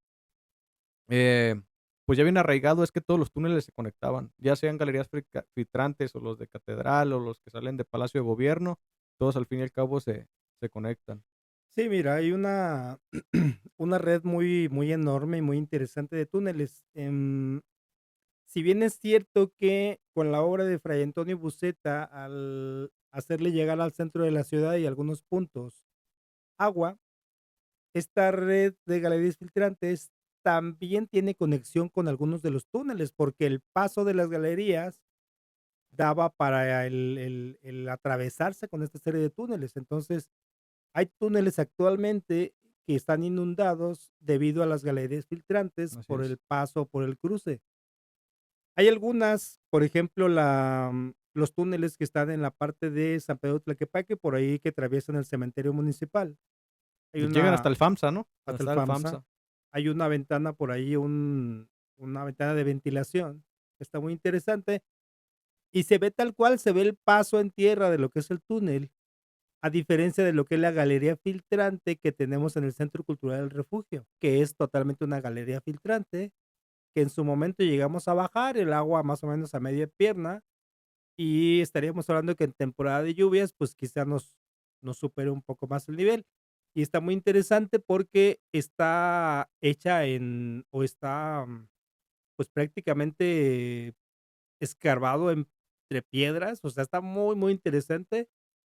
Speaker 2: eh, pues ya bien arraigado es que todos los túneles se conectaban, ya sean galerías filtrantes o los de catedral o los que salen de Palacio de Gobierno, todos al fin y al cabo se conectan.
Speaker 1: Sí, mira, hay una, una red muy, muy enorme y muy interesante de túneles. Si bien es cierto que con la obra de Fray Antonio Buceta, al hacerle llegar al centro de la ciudad y algunos puntos agua, esta red de galerías filtrantes también tiene conexión con algunos de los túneles, porque el paso de las galerías daba para el atravesarse con esta serie de túneles. Entonces, hay túneles actualmente que están inundados debido a las galerías filtrantes
Speaker 2: Así
Speaker 1: por
Speaker 2: es.
Speaker 1: el paso, por el cruce. Hay algunas, por ejemplo, los túneles que están en la parte de San Pedro Tlaquepaque, por ahí que atraviesan el cementerio municipal. Hay
Speaker 2: Y llegan hasta
Speaker 1: una
Speaker 2: el FAMSA, ¿no? Donde
Speaker 1: hasta el
Speaker 2: está el
Speaker 1: FAMSA,
Speaker 2: FAMSA.
Speaker 1: hay una ventana por ahí, una ventana de ventilación, que está muy interesante, y se ve tal cual, se ve el paso en tierra de lo que es el túnel, a diferencia de lo que es la galería filtrante que tenemos en el Centro Cultural del Refugio, que es totalmente una galería filtrante, que en su momento llegamos a bajar el agua más o menos a media pierna, y estaríamos hablando que en temporada de lluvias, pues quizá nos supere un poco más el nivel. Y está muy interesante porque está hecha o está pues prácticamente escarbado entre piedras, o sea, está muy, muy interesante,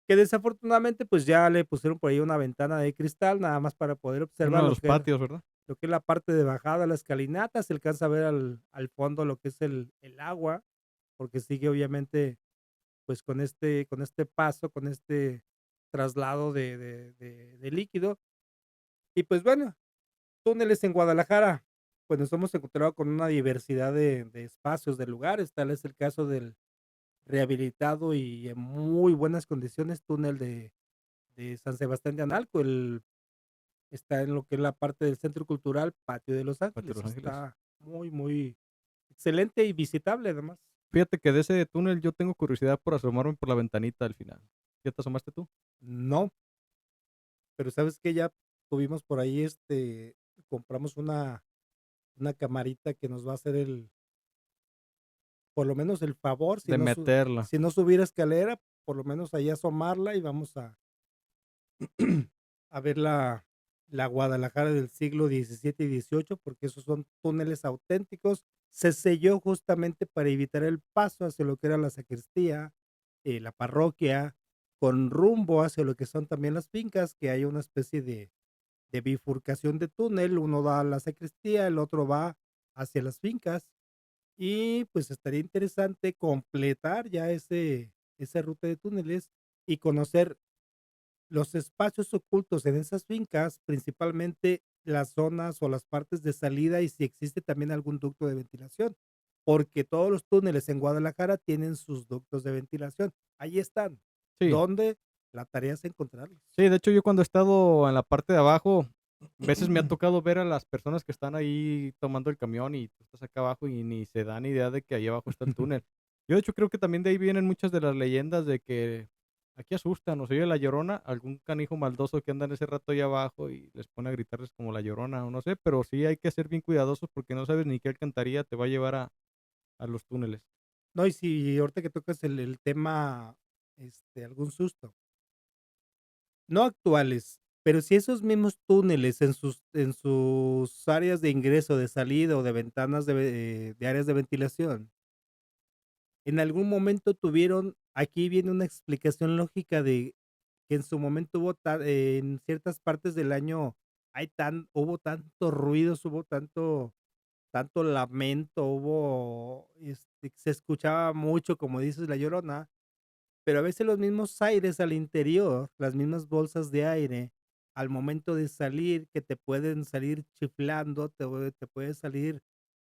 Speaker 1: que desafortunadamente pues ya le pusieron por ahí una ventana de cristal, nada más para poder
Speaker 2: En
Speaker 1: observar
Speaker 2: uno de los patios, ¿verdad?
Speaker 1: lo que es la parte de bajada, la escalinata, se alcanza a ver al fondo lo que es el agua, porque sigue obviamente pues con este paso, con este traslado de líquido. Y pues bueno, túneles en Guadalajara, pues nos hemos encontrado con una diversidad de espacios, de lugares, tal es el caso del rehabilitado y en muy buenas condiciones túnel de San Sebastián de Analco, está en lo que es la parte del Centro Cultural Patio de Los
Speaker 2: Patio de
Speaker 1: Ángeles,
Speaker 2: Los Ángeles.
Speaker 1: está muy, muy excelente y visitable además.
Speaker 2: Fíjate que de ese túnel yo tengo curiosidad por asomarme por la ventanita al final. ¿Ya te asomaste tú?
Speaker 1: No, pero ¿sabes qué? Ya tuvimos por ahí, compramos una camarita que nos va a hacer por lo menos el favor,
Speaker 2: De meterla.
Speaker 1: si no subir escalera, por lo menos ahí asomarla y vamos a ver la Guadalajara del siglo XVII y XVIII, porque esos son túneles auténticos. Se selló justamente para evitar el paso hacia lo que era la sacristía, la parroquia, con rumbo hacia lo que son también las fincas, que hay una especie de bifurcación de túnel, uno va a la sacristía, el otro va hacia las fincas, y pues estaría interesante completar ya esa ruta de túneles y conocer los espacios ocultos en esas fincas, principalmente las zonas o las partes de salida y si existe también algún ducto de ventilación, porque todos los túneles en Guadalajara tienen sus ductos de ventilación. Ahí están.
Speaker 2: Sí.
Speaker 1: ¿Dónde? La tarea es encontrarlos.
Speaker 2: Sí, de hecho, yo cuando he estado en la parte de abajo, veces me ha tocado ver a las personas que están ahí tomando el camión y tú estás acá abajo y ni se dan idea de que ahí abajo está el túnel. Yo, de hecho, creo que también de ahí vienen muchas de las leyendas de que aquí asustan, o se oye la llorona, algún canijo maldoso que anda en ese rato ahí abajo y les pone a gritarles como la llorona, o no sé, pero sí hay que ser bien cuidadosos porque no sabes ni qué alcantarilla te va a llevar a los túneles.
Speaker 1: No, y si ahorita que tocas el tema, algún susto. No actuales, pero si esos mismos túneles en sus áreas de ingreso, de salida o de ventanas de áreas de ventilación, en algún momento tuvieron aquí viene una explicación lógica de que en su momento hubo en ciertas partes del año hubo tantos ruidos, hubo tanto lamento, se escuchaba mucho, como dices, La Llorona, pero a veces los mismos aires al interior, las mismas bolsas de aire, al momento de salir, que te pueden salir chiflando, te puede salir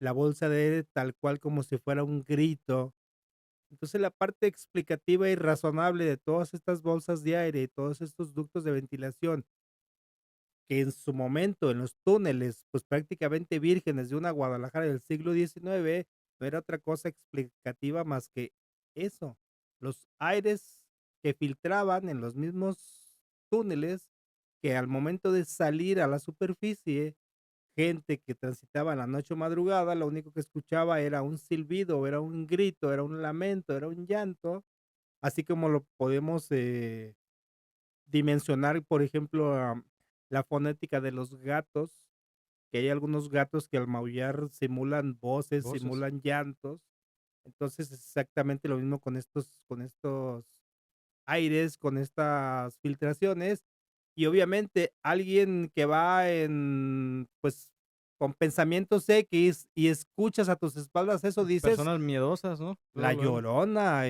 Speaker 1: la bolsa de aire tal cual como si fuera un grito. Entonces, la parte explicativa y razonable de todas estas bolsas de aire y todos estos ductos de ventilación, que en su momento en los túneles, pues prácticamente vírgenes de una Guadalajara del siglo XIX, no era otra cosa explicativa más que eso, los aires que filtraban en los mismos túneles, que al momento de salir a la superficie, gente que transitaba en la noche o madrugada, lo único que escuchaba era un silbido, era un grito, era un lamento, era un llanto, así como lo podemos dimensionar, por ejemplo, la fonética de los gatos, que hay algunos gatos que al maullar simulan voces,
Speaker 2: Voces.
Speaker 1: simulan llantos. Entonces, es exactamente lo mismo con estos aires, con estas filtraciones. Y obviamente, alguien que va pues, con pensamientos X y escuchas a tus espaldas eso, dices:
Speaker 2: Personas miedosas, ¿no? Luego,
Speaker 1: "La
Speaker 2: luego.
Speaker 1: Llorona,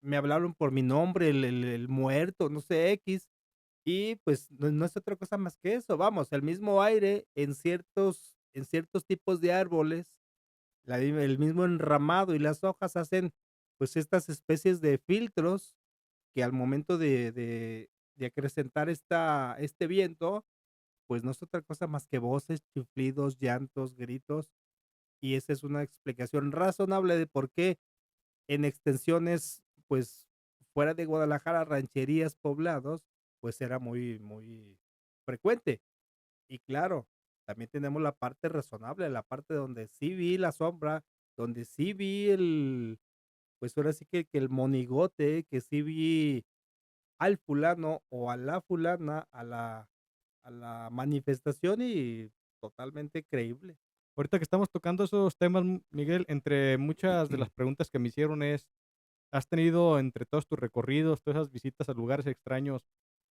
Speaker 1: me hablaron por mi nombre, el muerto", no sé, X. Y, pues, no es otra cosa más que eso, vamos, el mismo aire en ciertos tipos de árboles, el mismo enramado y las hojas hacen, pues, estas especies de filtros que al momento de acrecentar este viento, pues, no es otra cosa más que voces, chiflidos, llantos, gritos, y esa es una explicación razonable de por qué en extensiones, pues, fuera de Guadalajara, rancherías, poblados, pues, era muy frecuente. Y claro, también tenemos la parte razonable, la parte donde sí vi la sombra, donde sí vi pues, ahora sí que el monigote, que sí vi al fulano o a la fulana, a la manifestación y totalmente creíble.
Speaker 2: Ahorita que estamos tocando esos temas, Miguel, entre muchas de las preguntas que me hicieron es, ¿has tenido entre todos tus recorridos, todas esas visitas a lugares extraños,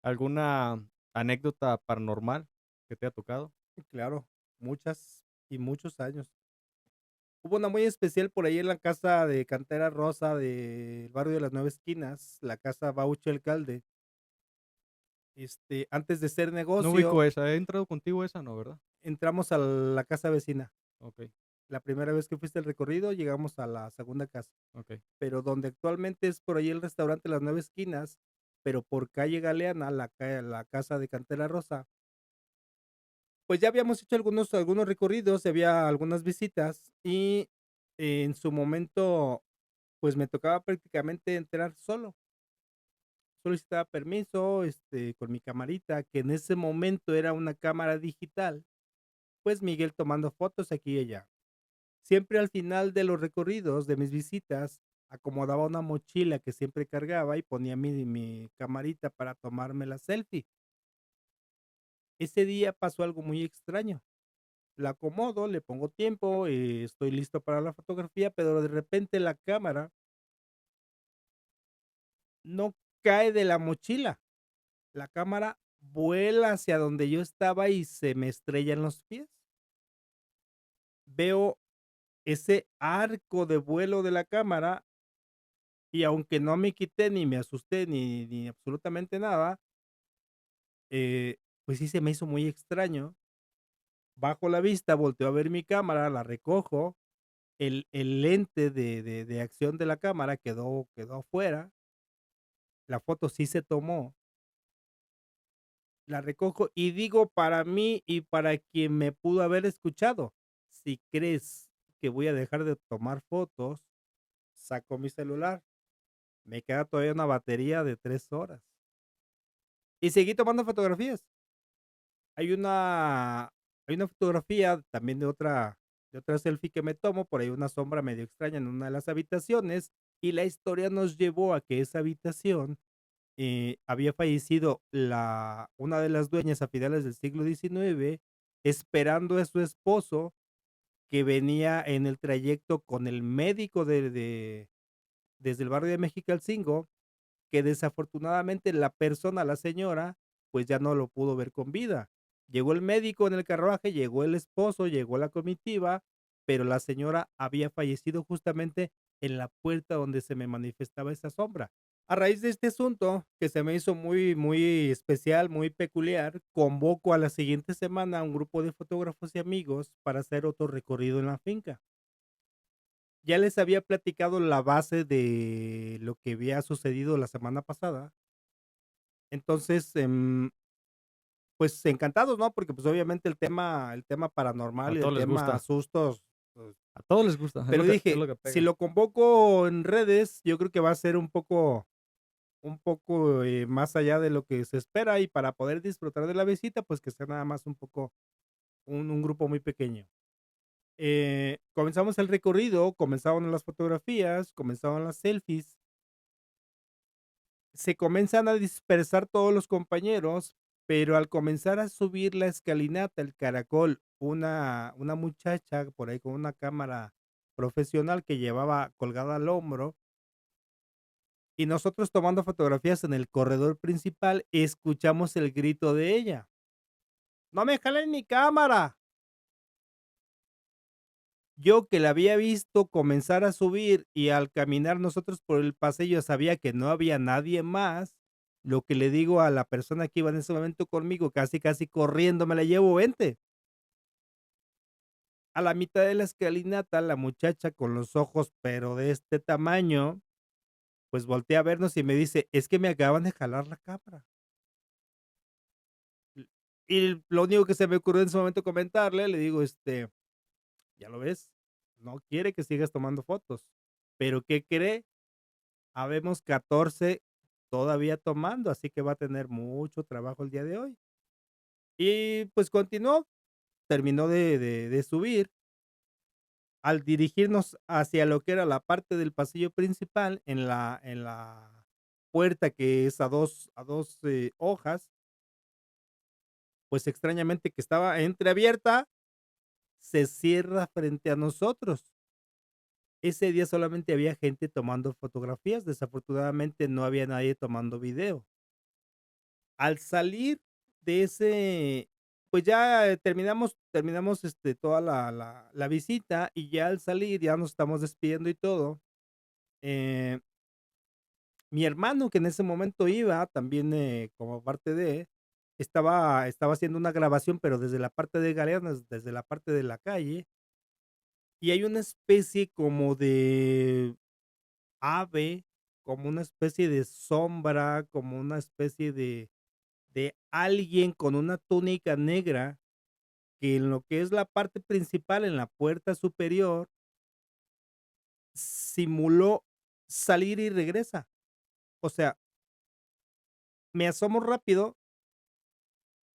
Speaker 2: alguna anécdota paranormal que te ha tocado?
Speaker 1: Claro, muchas y muchos años. Hubo una muy especial por ahí en la casa de Cantera Rosa del barrio de las Nueve Esquinas, la casa Bauche Alcalde. Antes de ser
Speaker 2: No
Speaker 1: negocio,
Speaker 2: ubico esa, he entrado contigo esa, no, ¿verdad?
Speaker 1: entramos a la casa vecina.
Speaker 2: Ok,
Speaker 1: La primera vez que fuiste el recorrido, llegamos a la segunda casa,
Speaker 2: ok.
Speaker 1: pero donde actualmente es por ahí el restaurante Las Nueve Esquinas, pero por calle Galeana, la casa de Cantera Rosa, pues ya habíamos hecho algunos recorridos, había algunas visitas y En su momento, pues me tocaba prácticamente entrar solo. Solicitaba permiso, con mi camarita, que en ese momento era una cámara digital, pues Miguel tomando fotos aquí y allá. Siempre al final de los recorridos de mis visitas, acomodaba una mochila que siempre cargaba y ponía mi camarita para tomarme la selfie. Ese día pasó algo muy extraño. La acomodo, le pongo tiempo, estoy listo para la fotografía, pero de repente la cámara no cae de la mochila. La cámara vuela hacia donde yo estaba y se me estrella en los pies. Veo ese arco de vuelo de la cámara y aunque no me quité ni me asusté ni absolutamente nada, pues sí se me hizo muy extraño. Bajo la vista, volteo a ver mi cámara, la recojo, el lente de acción de la cámara quedó afuera, la foto sí se tomó, la recojo y digo para mí y para quien me pudo haber escuchado, si crees que voy a dejar de tomar fotos, saco mi celular, me queda todavía una batería de 3 horas y seguí tomando fotografías. Hay una hay una fotografía también de otra selfie que me tomo, por ahí una sombra medio extraña en una de las habitaciones, y la historia nos llevó a que esa habitación, había fallecido la una de las dueñas a finales del siglo XIX, esperando a su esposo, que venía en el trayecto con el médico desde el barrio de Mexicalcingo, que desafortunadamente la señora, pues ya no lo pudo ver con vida. Llegó el médico en el carruaje, llegó el esposo, llegó la comitiva, pero la señora había fallecido justamente en la puerta donde se me manifestaba esa sombra. A raíz de este asunto, que se me hizo muy, muy especial, muy peculiar, convoco a la siguiente semana a un grupo de fotógrafos y amigos para hacer otro recorrido en la finca. Ya les había platicado la base de lo que había sucedido la semana pasada. Entonces, pues encantados, ¿no? Porque pues obviamente el tema
Speaker 2: A
Speaker 1: paranormal y el
Speaker 2: todos les
Speaker 1: tema
Speaker 2: gusta.
Speaker 1: sustos, pues,
Speaker 2: A todos les gusta.
Speaker 1: pero
Speaker 2: Es
Speaker 1: dije,
Speaker 2: lo que
Speaker 1: si
Speaker 2: pega.
Speaker 1: lo convoco en redes, yo creo que va a ser un poco más allá de lo que se espera y para poder disfrutar de la visita, pues que sea nada más un poco un grupo muy pequeño. Comenzamos el recorrido, comenzaron las fotografías, comenzaban las selfies, se comienzan a dispersar todos los compañeros, pero al comenzar a subir la escalinata, el caracol, una muchacha por ahí con una cámara profesional que llevaba colgada al hombro, y nosotros tomando fotografías en el corredor principal, escuchamos el grito de ella: "¡No me jalen mi cámara!". Yo que la había visto comenzar a subir y al caminar nosotros por el pasillo sabía que no había nadie más, lo que le digo a la persona que iba en ese momento conmigo, casi, casi corriendo, me la llevo, vente. A la mitad de la escalinata, la muchacha con los ojos, pero de este tamaño, pues voltea a vernos y me dice, es que me acaban de jalar la cámara. Y lo único que se me ocurrió en ese momento comentarle, le digo, ya lo ves, no quiere que sigas tomando fotos, pero ¿qué cree? Habemos 14 todavía tomando, así que va a tener mucho trabajo el día de hoy. Y pues continuó, terminó de subir. Al dirigirnos hacia lo que era la parte del pasillo principal, en la puerta que es a dos hojas, pues extrañamente que estaba entreabierta, se cierra frente a nosotros. Ese día solamente había gente tomando fotografías, desafortunadamente no había nadie tomando video. Al salir de ese, pues ya terminamos, toda la visita, y ya al salir, ya nos estamos despidiendo y todo, eh, mi hermano, que en ese momento iba también, como parte de, estaba haciendo una grabación, pero desde la parte de galeanas, desde la parte de la calle, y hay una especie como de ave, como una especie de sombra, como una especie de alguien con una túnica negra, que en lo que es la parte principal, en la puerta superior, simuló salir y regresa. O sea, me asomo rápido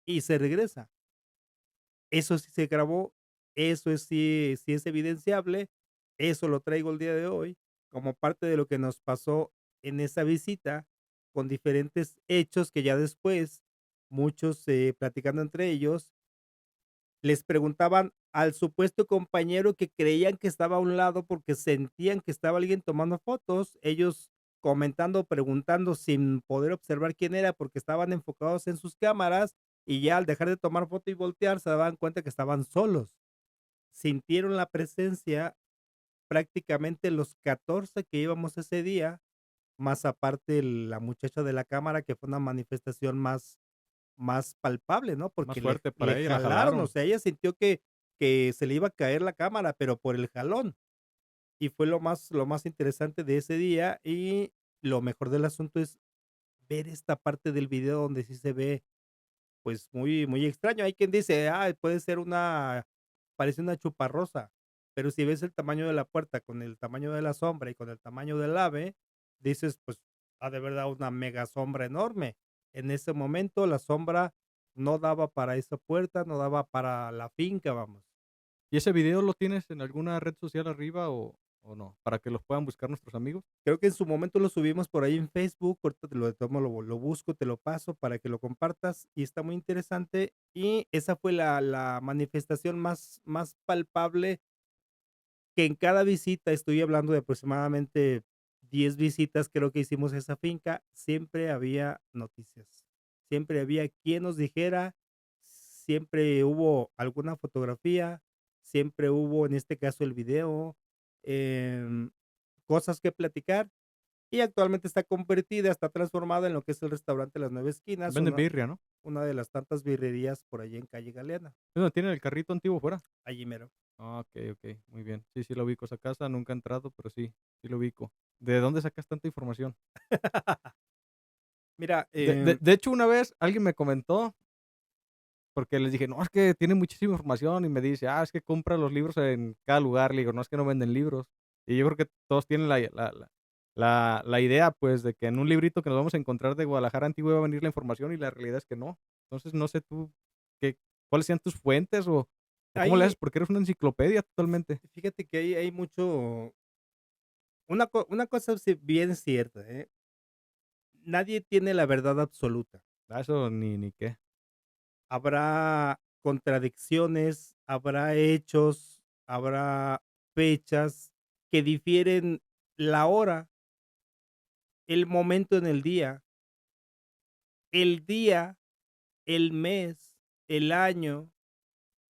Speaker 1: y se regresa. Eso sí se grabó, eso es sí es evidenciable, eso lo traigo el día de hoy, como parte de lo que nos pasó en esa visita, con diferentes hechos que ya después, muchos, platicando entre ellos, les preguntaban al supuesto compañero que creían que estaba a un lado porque sentían que estaba alguien tomando fotos, ellos comentando, preguntando sin poder observar quién era porque estaban enfocados en sus cámaras y ya al dejar de tomar foto y voltear se daban cuenta que estaban solos. Sintieron la presencia prácticamente los 14 que íbamos ese día, más aparte la muchacha de la cámara, que fue una manifestación más palpable, ¿no?
Speaker 2: Más
Speaker 1: Porque
Speaker 2: fuerte
Speaker 1: le
Speaker 2: para ella, la
Speaker 1: jalaron, o
Speaker 2: jalaron.
Speaker 1: sea, ella sintió que se le iba a caer la cámara, pero por el jalón. Y fue lo más interesante de ese día, y lo mejor del asunto es ver esta parte del video donde sí se ve, pues, muy muy extraño. Hay quien dice: "Ah, puede ser parece una chuparrosa", pero si ves el tamaño de la puerta con el tamaño de la sombra y con el tamaño del ave, dices, pues, ha de verdad una mega sombra enorme. En ese momento, la sombra no daba para esa puerta, no daba para la finca, vamos.
Speaker 2: ¿Y ese video lo tienes en alguna red social arriba o no? Para que los puedan buscar nuestros amigos.
Speaker 1: Creo que en su momento lo subimos por ahí en Facebook, ahorita te lo tomo, lo busco, te lo paso para que lo compartas, y está muy interesante, y esa fue la manifestación más palpable que en cada visita, estoy hablando de aproximadamente 10 visitas, creo que hicimos a esa finca, siempre había noticias. Siempre había quien nos dijera, siempre hubo alguna fotografía, siempre hubo, en este caso, el video, em, cosas que platicar, y actualmente está convertida, está transformada en lo que es el restaurante Las Nueve Esquinas,
Speaker 2: Venden birria, ¿no?
Speaker 1: una de las tantas birrerías por allí en calle Galeana,
Speaker 2: Es donde tienen el carrito antiguo fuera.
Speaker 1: allí mero.
Speaker 2: Ah, okey, okey, muy bien. Sí, sí lo ubico esa casa, nunca he entrado, pero sí, sí lo ubico. ¿De dónde sacas tanta información?
Speaker 1: Mira,
Speaker 2: De hecho, una vez alguien me comentó, porque les dije: "No, es que tiene muchísima información", y me dice: "Ah, es que compra los libros en cada lugar". Le digo: "No, es que no venden libros". Y yo creo que todos tienen la idea, pues, de que en un librito que nos vamos a encontrar de Guadalajara antiguo va a venir la información, y la realidad es que no. Entonces, no sé tú qué cuáles sean tus fuentes o cómo le haces,
Speaker 1: ahí
Speaker 2: porque eres una enciclopedia totalmente.
Speaker 1: fíjate que hay mucho. Una cosa sí bien cierta, nadie tiene la verdad absoluta.
Speaker 2: Eso ni qué.
Speaker 1: Habrá contradicciones, habrá hechos, habrá fechas que difieren la hora, el momento en el día, el mes, el año,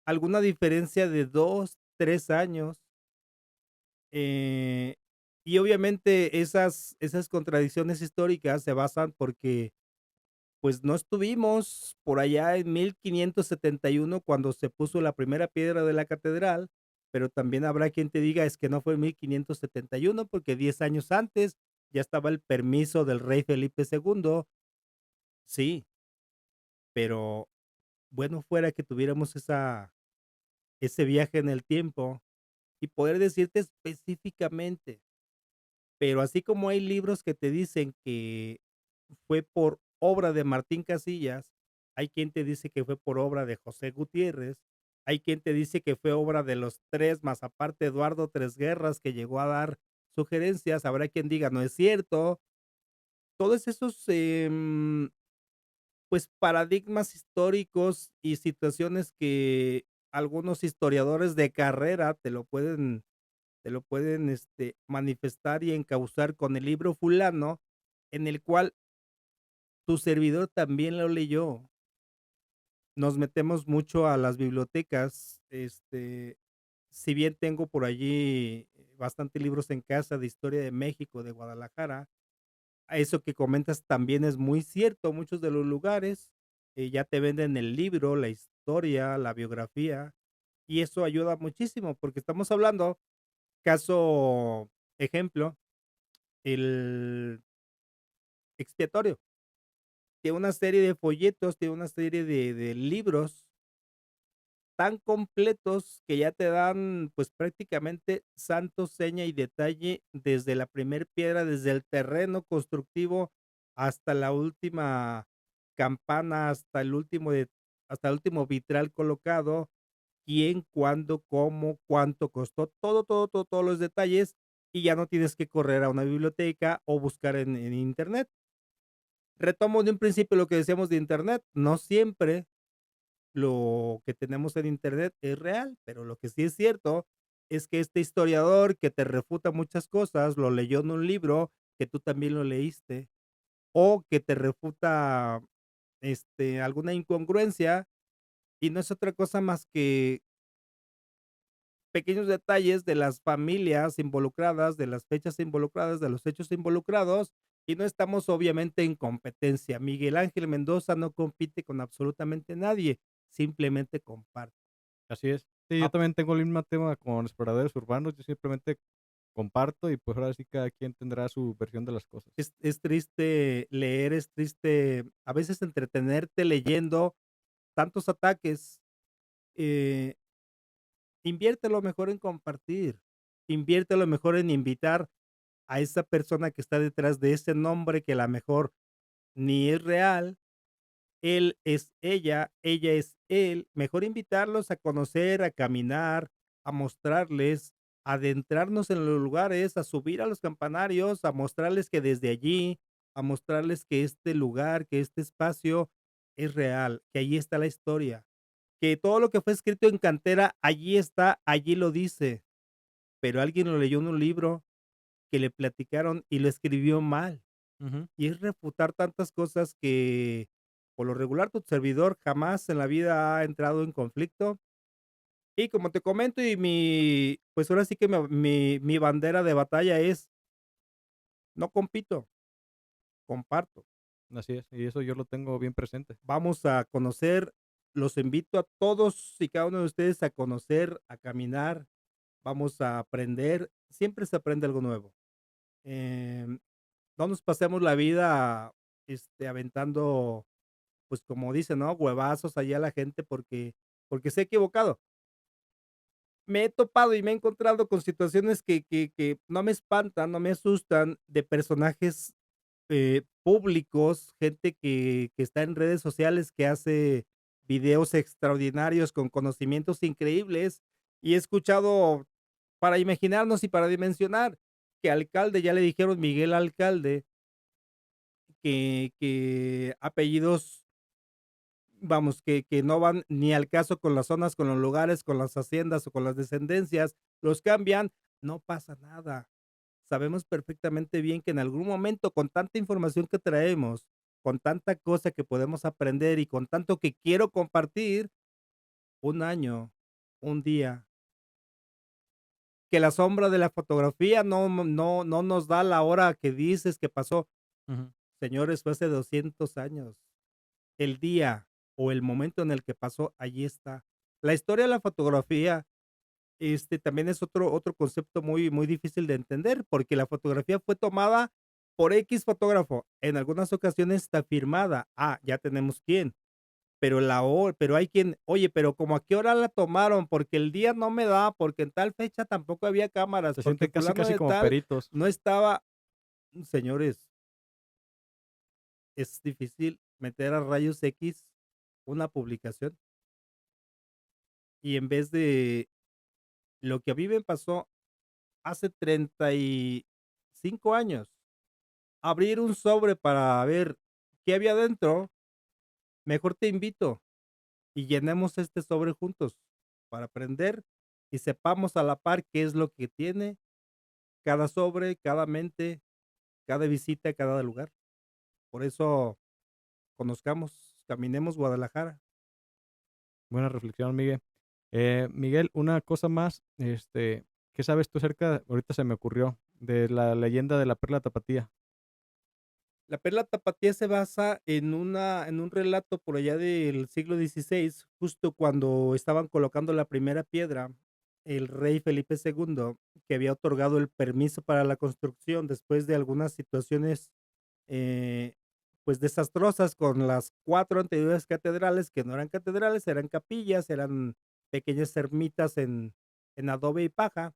Speaker 1: alguna diferencia de 2, 3 años, eh, y obviamente esas contradicciones históricas se basan porque pues no estuvimos por allá en 1571 cuando se puso la primera piedra de la catedral, pero también habrá quien te diga es que no fue en 1571 porque 10 años antes ya estaba el permiso del rey Felipe II. Sí, pero bueno fuera que tuviéramos ese viaje en el tiempo y poder decirte específicamente, pero así como hay libros que te dicen que fue por obra de Martín Casillas, hay quien te dice que fue por obra de José Gutiérrez, hay quien te dice que fue obra de los 3 más aparte Eduardo Tres Guerras, que llegó a dar sugerencias, habrá quien diga: "No es cierto". Todos esos, pues, paradigmas históricos y situaciones que algunos historiadores de carrera te lo pueden, manifestar y encauzar con el libro fulano, en el cual tu servidor también lo leyó. Nos metemos mucho a las bibliotecas, si bien tengo por allí bastante libros en casa de historia de México, de Guadalajara, a eso que comentas también es muy cierto, muchos de los lugares, ya te venden el libro, la historia, la biografía, y eso ayuda muchísimo, porque estamos hablando, caso ejemplo, el expiatorio. Tiene una serie de folletos, tiene una serie de libros tan completos que ya te dan, pues, prácticamente santo, seña y detalle desde la primer piedra, desde el terreno constructivo hasta la última campana, hasta el último vitral colocado, quién, cuándo, cómo, cuánto costó, todo, todo, todo, todos los detalles, y ya no tienes que correr a una biblioteca o buscar en Internet. Retomo de un principio lo que decíamos de Internet, no siempre lo que tenemos en Internet es real, pero lo que sí es cierto es que este historiador que te refuta muchas cosas, lo leyó en un libro que tú también lo leíste, o que te refuta, alguna incongruencia, y no es otra cosa más que pequeños detalles de las familias involucradas, de las fechas involucradas, de los hechos involucrados, y no estamos obviamente en competencia. Miguel Ángel Mendoza no compite con absolutamente nadie, simplemente comparte.
Speaker 2: Así es. Sí, yo
Speaker 1: Ah,
Speaker 2: también tengo el mismo tema con exploradores urbanos, yo simplemente comparto y pues ahora sí cada quien tendrá su versión de las cosas.
Speaker 1: es triste leer, es triste a veces entretenerte leyendo tantos ataques. eh, Inviértelo mejor en compartir, inviértelo mejor en invitar a esa persona que está detrás de ese nombre que a la mejor ni es real, él es ella es él, mejor invitarlos a conocer, a caminar, a mostrarles, a adentrarnos en los lugares, a subir a los campanarios, a mostrarles que desde allí, a mostrarles que este lugar, que este espacio es real, que allí está la historia, que todo lo que fue escrito en cantera, allí está, allí lo dice, pero alguien lo leyó en un libro que le platicaron y lo escribió mal.
Speaker 2: Ujú.
Speaker 1: Y es refutar tantas cosas que, por lo regular, tu servidor jamás en la vida ha entrado en conflicto. Y como te comento, pues ahora sí que mi bandera de batalla es, no compito, comparto.
Speaker 2: Así es, y eso yo lo tengo bien presente.
Speaker 1: Vamos a conocer, los invito a todos y cada uno de ustedes a conocer, a caminar, vamos a aprender, siempre se aprende algo nuevo. Em, no nos pasemos la vida, aventando, pues, como dicen, ¿no? Huevazos allá a la gente porque se ha equivocado. Me he topado y me he encontrado con situaciones que no me espantan, no me asustan, de personajes, públicos, gente que está en redes sociales, que hace videos extraordinarios con conocimientos increíbles, y he escuchado, para imaginarnos y para dimensionar, que alcalde, ya le dijeron Miguel Alcalde, que apellidos, vamos, que no van ni al caso con las zonas, con los lugares, con las haciendas o con las descendencias, los cambian, no pasa nada. Sabemos perfectamente bien que en algún momento, con tanta información que traemos, con tanta cosa que podemos aprender y con tanto que quiero compartir, un año, un día, que la sombra de la fotografía no nos da la hora que dices que pasó.
Speaker 2: Ujú.
Speaker 1: Señores, fue hace 200 años. El día o el momento en el que pasó, allí está. La historia de la fotografía, también es otro concepto muy, muy difícil de entender, porque la fotografía fue tomada por X fotógrafo. En algunas ocasiones está firmada. Ah, ya tenemos quién. Pero hay quien, oye, pero como a qué hora la tomaron, porque el día no me da, porque en tal fecha tampoco había cámaras,
Speaker 2: Se
Speaker 1: porque
Speaker 2: sienten casi,
Speaker 1: fulano
Speaker 2: casi
Speaker 1: de
Speaker 2: como
Speaker 1: tal
Speaker 2: peritos.
Speaker 1: no estaba. Señores, es difícil meter a rayos X una publicación y en vez de lo que a mí me pasó hace 35 años, abrir un sobre para ver qué había dentro, mejor te invito y llenemos este sobre juntos para aprender y sepamos a la par qué es lo que tiene cada sobre, cada mente, cada visita, cada lugar. Por eso conozcamos, caminemos Guadalajara.
Speaker 2: Buena reflexión, Miguel. Miguel, una cosa más, ¿qué sabes tú acerca, ahorita se me ocurrió, de la leyenda de la perla tapatía?
Speaker 1: La perla tapatía se basa en un relato por allá del siglo XVI, justo cuando estaban colocando la primera piedra, el rey Felipe II, que había otorgado el permiso para la construcción después de algunas situaciones, eh, pues desastrosas con las 4 anteriores catedrales, que no eran catedrales, eran capillas, eran pequeñas ermitas en adobe y paja.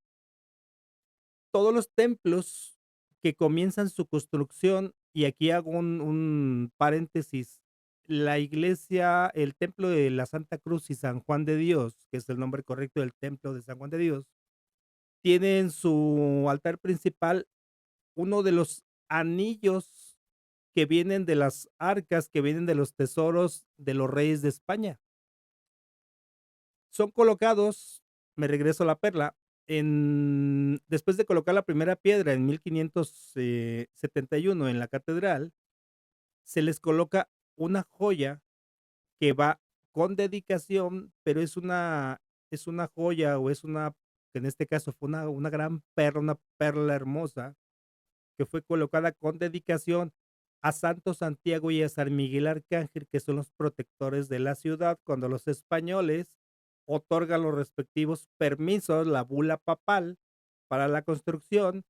Speaker 1: Todos los templos que comienzan su construcción, y aquí hago un paréntesis, la iglesia, el templo de la Santa Cruz y San Juan de Dios, que es el nombre correcto del templo de San Juan de Dios, tiene en su altar principal uno de los anillos que vienen de las arcas, que vienen de los tesoros de los reyes de España. Son colocados, me regreso a la perla, después de colocar la primera piedra en 1571 en la catedral, se les coloca una joya que va con dedicación, pero es una joya o es una, que en este caso fue una gran perla, una perla hermosa, que fue colocada con dedicación a Santo Santiago y a San Miguel Arcángel, que son los protectores de la ciudad, cuando los españoles otorgan los respectivos permisos, la bula papal para la construcción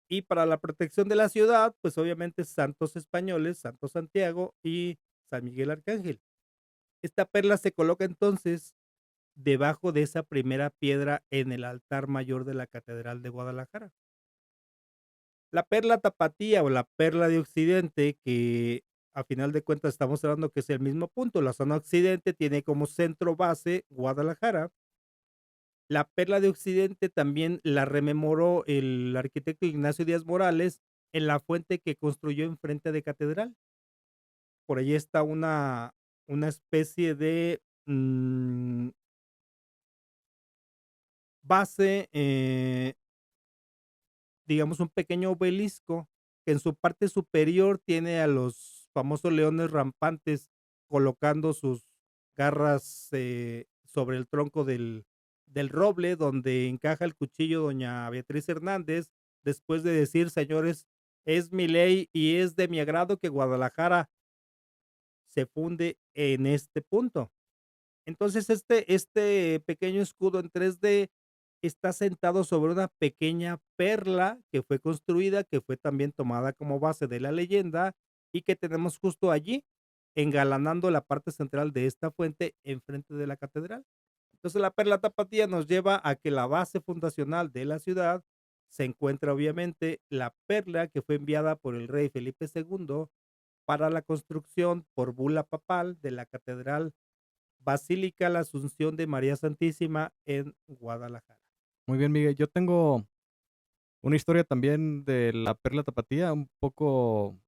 Speaker 1: y para la protección de la ciudad, pues obviamente santos españoles, Santo Santiago y San Miguel Arcángel. Esta perla se coloca entonces debajo de esa primera piedra en el altar mayor de la Catedral de Guadalajara. La perla tapatía o la perla de Occidente, que a final de cuentas estamos hablando que es el mismo punto, la zona occidente tiene como centro base Guadalajara. La perla de Occidente también la rememoró el arquitecto Ignacio Díaz Morales en la fuente que construyó enfrente de Catedral. Por ahí está una especie de base, digamos, un pequeño obelisco que en su parte superior tiene a los famosos leones rampantes colocando sus garras sobre el tronco del roble, donde encaja el cuchillo doña Beatriz Hernández, después de decir, señores, es mi ley y es de mi agrado que Guadalajara se funde en este punto. Entonces, este pequeño escudo en 3D está sentado sobre una pequeña perla que fue construida, que fue también tomada como base de la leyenda y que tenemos justo allí, engalanando la parte central de esta fuente enfrente de la catedral. Entonces, la perla tapatía nos lleva a que la base fundacional de la ciudad se encuentra obviamente la perla que fue enviada por el rey Felipe II para la construcción por bula papal de la catedral Basílica La Asunción de María Santísima en Guadalajara.
Speaker 2: Muy bien, Miguel. Yo tengo una historia también de la perla tapatía, un poco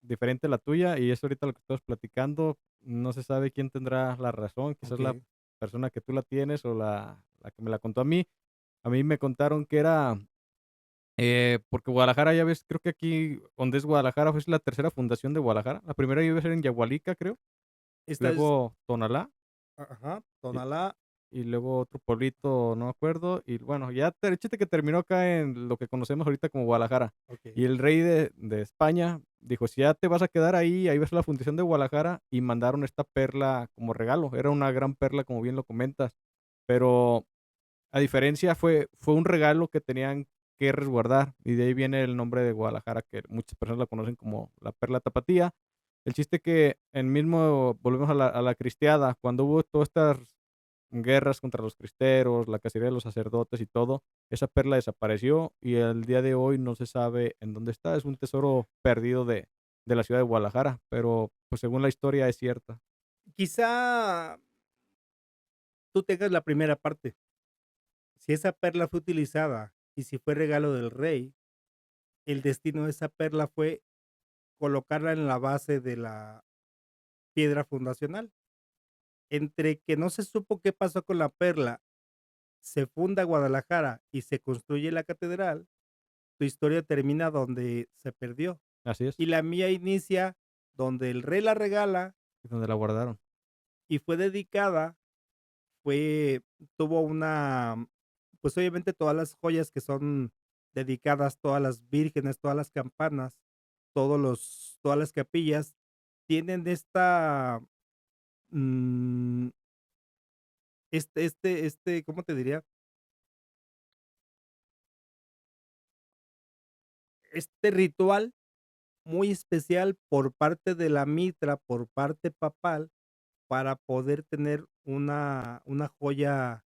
Speaker 2: diferente a la tuya, y es ahorita lo que estamos platicando. No se sabe quién tendrá la razón, quizás la
Speaker 1: Ok.
Speaker 2: persona que tú la tienes o la que me la contó a mí. A mí me contaron que era porque Guadalajara, ya ves, creo que aquí donde es Guadalajara, fue la tercera fundación de Guadalajara. La primera iba a ser en Yagualica, creo.
Speaker 1: Esta es,
Speaker 2: Luego Tonalá.
Speaker 1: ajá, Tonalá.
Speaker 2: Y luego otro pueblito, no me acuerdo, y bueno, ya el chiste que terminó acá en lo que conocemos ahorita como Guadalajara.
Speaker 1: Ok.
Speaker 2: Y el rey de España dijo, si ya te vas a quedar ahí, ahí ves la fundación de Guadalajara, y mandaron esta perla como regalo. Era una gran perla, como bien lo comentas, pero a diferencia fue un regalo que tenían que resguardar, y de ahí viene el nombre de Guadalajara, que muchas personas la conocen como la perla tapatía. El chiste que en mismo, volvemos a la cristiada, cuando hubo todas estas guerras contra los cristeros, la cacería de los sacerdotes y todo, esa perla desapareció y el día de hoy no se sabe en dónde está. Es un tesoro perdido de la ciudad de Guadalajara, pero pues según la historia es cierta.
Speaker 1: Quizá tú tengas la primera parte. Si esa perla fue utilizada y si fue regalo del rey, el destino de esa perla fue colocarla en la base de la piedra fundacional. Entre que no se supo qué pasó con la perla, se funda Guadalajara y se construye la catedral, tu historia termina donde se perdió.
Speaker 2: Así es,
Speaker 1: Y la mía inicia donde el rey la regala
Speaker 2: y donde la guardaron.
Speaker 1: y fue dedicada, tuvo una, pues obviamente todas las joyas que son dedicadas, todas las vírgenes, todas las campanas, todas las capillas, tienen mm, ¿cómo te diría? Este ritual muy especial por parte de la mitra, por parte papal, para poder tener una joya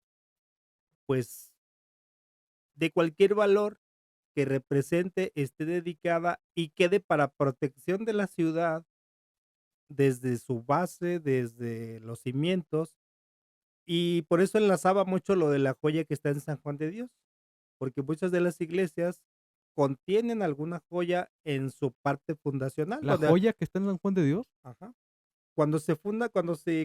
Speaker 1: pues, de cualquier valor que represente, esté dedicada y quede para protección de la ciudad desde su base, desde los cimientos, y por eso enlazaba mucho lo de la joya que está en San Juan de Dios, porque muchas de las iglesias contienen alguna joya en su parte fundacional,
Speaker 2: La
Speaker 1: donde
Speaker 2: joya que está en San Juan de Dios.
Speaker 1: ajá, cuando se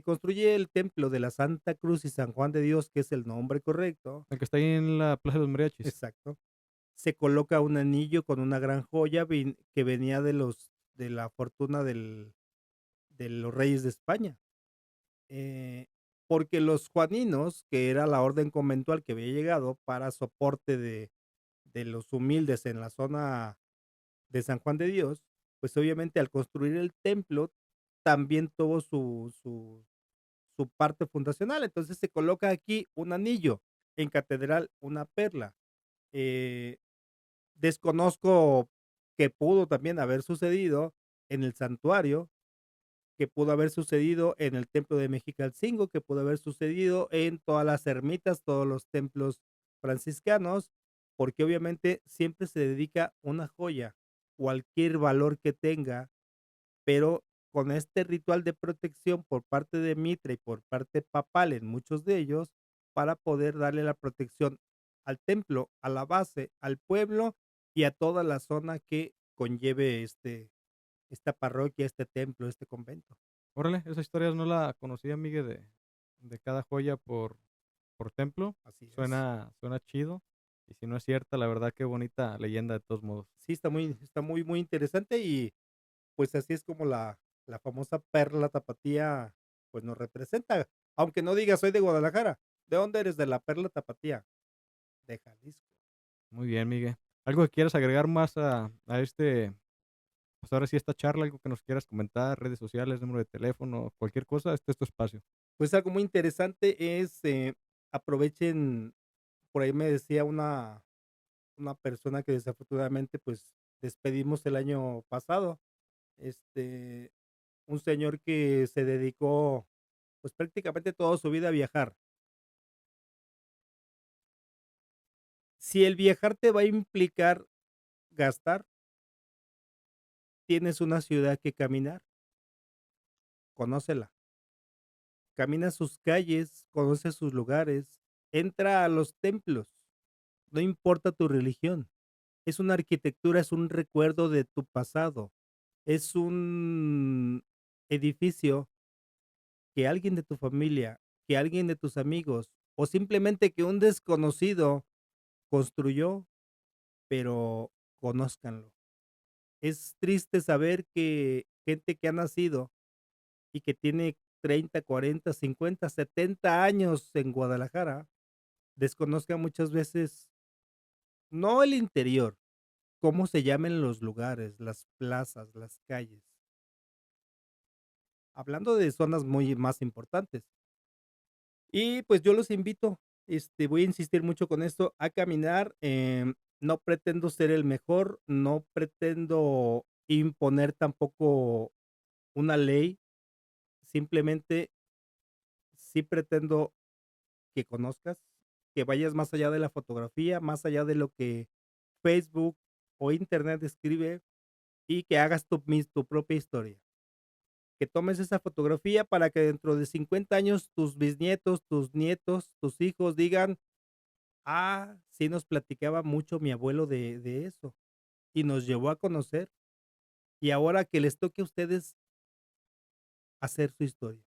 Speaker 1: construye el templo de la Santa Cruz y San Juan de Dios, que es el nombre correcto,
Speaker 2: El que está ahí en la Plaza de los Mariachis.
Speaker 1: exacto, se coloca un anillo con una gran joya que venía de la fortuna de los reyes de España. eh, Porque los juaninos, que era la orden conventual que había llegado para soporte de los humildes en la zona de San Juan de Dios, pues obviamente al construir el templo también tuvo su parte fundacional. Entonces se coloca aquí un anillo, en catedral una perla. Eh, Desconozco que pudo también haber sucedido en el santuario, que pudo haber sucedido en el templo de Mexicalcingo, que pudo haber sucedido en todas las ermitas, todos los templos franciscanos, porque obviamente siempre se dedica una joya, cualquier valor que tenga, pero con este ritual de protección por parte de Mitra y por parte papal en muchos de ellos, para poder darle la protección al templo, a la base, al pueblo y a toda la zona que conlleve esta parroquia, este templo, este convento.
Speaker 2: Órale, esa historia no la conocía, Miguel, de cada joya por templo.
Speaker 1: Así es.
Speaker 2: Suena chido. Y si no es cierta, la verdad, qué bonita leyenda de todos modos.
Speaker 1: Sí, muy interesante y pues así es como la famosa perla tapatía pues nos representa. Aunque no digas soy de Guadalajara, ¿de dónde eres? De la perla tapatía, de Jalisco.
Speaker 2: Muy bien, Miguel. ¿Algo que quieras agregar más a pues ahora sí, esta charla, algo que nos quieras comentar, redes sociales, número de teléfono, cualquier cosa, este es tu espacio.
Speaker 1: Pues algo muy interesante es, aprovechen, por ahí me decía una persona que desafortunadamente pues despedimos el año pasado, este, un señor que se dedicó pues prácticamente toda su vida a viajar. Si el viajar te va a implicar gastar, tienes una ciudad que caminar, conócela. Camina sus calles, conoce sus lugares, entra a los templos, no importa tu religión. Es una arquitectura, es un recuerdo de tu pasado, es un edificio que alguien de tu familia, que alguien de tus amigos o simplemente que un desconocido construyó, pero conózcanlo. Es triste saber que gente que ha nacido y que tiene 30, 40, 50, 70 años en Guadalajara, desconozca muchas veces, no el interior, cómo se llaman los lugares, las plazas, las calles. Hablando de zonas muy más importantes. Y pues yo los invito, voy a insistir mucho con esto, a caminar. No pretendo ser el mejor, no pretendo imponer tampoco una ley, simplemente sí pretendo que conozcas, que vayas más allá de la fotografía, más allá de lo que Facebook o Internet escribe y que hagas tu propia historia. Que tomes esa fotografía para que dentro de 50 años tus bisnietos, tus nietos, tus hijos digan, ah, sí nos platicaba mucho mi abuelo de eso y nos llevó a conocer. Y ahora que les toque a ustedes hacer su historia,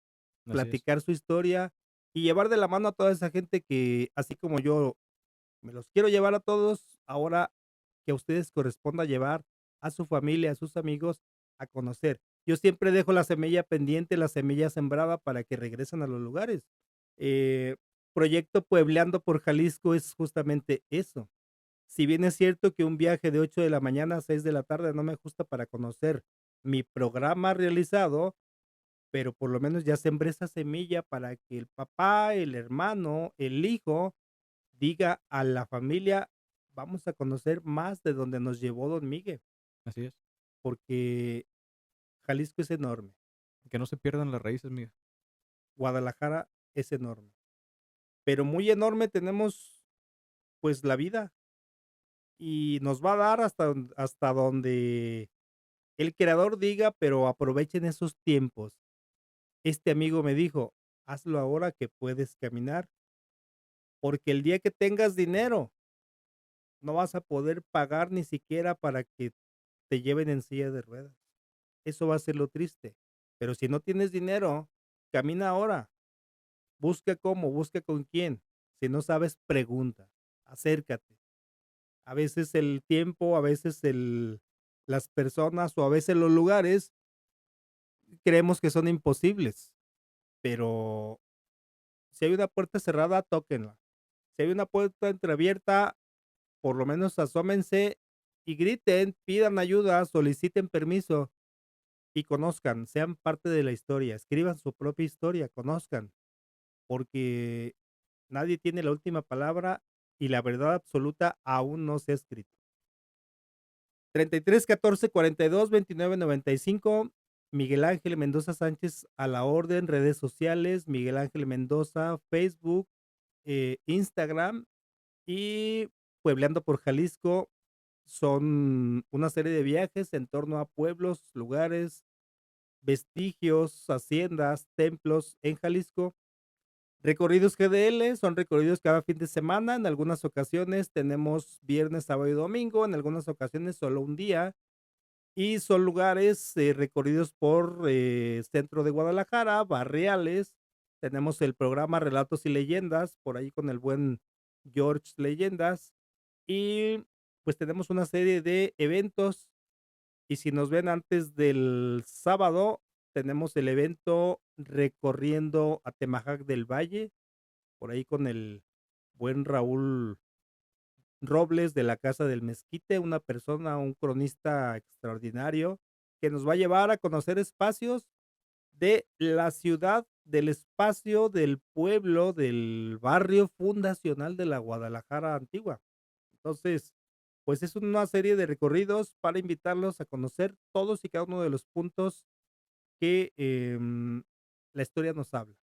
Speaker 2: Así es.
Speaker 1: platicar su historia y llevar de la mano a toda esa gente que, así como yo me los quiero llevar a todos, ahora que a ustedes corresponda llevar a su familia, a sus amigos a conocer. Yo siempre dejo la semilla pendiente, la semilla sembrada para que regresen a los lugares. Eh, Proyecto Puebleando por Jalisco es justamente eso. Si bien es cierto que un viaje de 8 de la mañana a 6 de la tarde no me gusta para conocer mi programa realizado, pero por lo menos ya sembré esa semilla para que el papá, el hermano, el hijo diga a la familia, vamos a conocer más de donde nos llevó Don Miguel,
Speaker 2: Así es.
Speaker 1: porque Jalisco es enorme,
Speaker 2: Que no se pierdan las raíces, Miguel.
Speaker 1: Guadalajara es enorme, pero muy enorme tenemos pues la vida y nos va a dar hasta donde el creador diga, pero aprovechen esos tiempos. Este amigo me dijo, hazlo ahora que puedes caminar, porque el día que tengas dinero, no vas a poder pagar ni siquiera para que te lleven en silla de ruedas. Eso va a ser lo triste. Pero si no tienes dinero, camina ahora. Busca cómo, busca con quién. Si no sabes, pregunta, acércate. A veces el tiempo, a veces las personas o a veces los lugares creemos que son imposibles, pero si hay una puerta cerrada, tóquenla. Si hay una puerta entreabierta, por lo menos asómense y griten, pidan ayuda, soliciten permiso y conozcan, sean parte de la historia, escriban su propia historia, conozcan, porque nadie tiene la última palabra y la verdad absoluta aún no se ha escrito. 33 14 42 29 95. Miguel Ángel Mendoza Sánchez a la orden, redes sociales, Miguel Ángel Mendoza, Facebook, Instagram y Puebleando por Jalisco. Son una serie de viajes en torno a pueblos, lugares, vestigios, haciendas, templos en Jalisco. Recorridos GDL son recorridos cada fin de semana. En algunas ocasiones tenemos viernes, sábado y domingo. En algunas ocasiones solo un día. Y son lugares recorridos por centro de Guadalajara, barriales. Tenemos el programa Relatos y Leyendas, por ahí con el buen George Leyendas. Y pues tenemos una serie de eventos. Y si nos ven antes del sábado, tenemos el evento recorriendo Atemajac del Valle, por ahí con el buen Raúl Robles de la Casa del Mezquite, una persona, un cronista extraordinario, que nos va a llevar a conocer espacios de la ciudad, del espacio, del pueblo, del barrio fundacional de la Guadalajara antigua. Entonces, pues es una serie de recorridos para invitarlos a conocer todos y cada uno de los puntos que la historia nos habla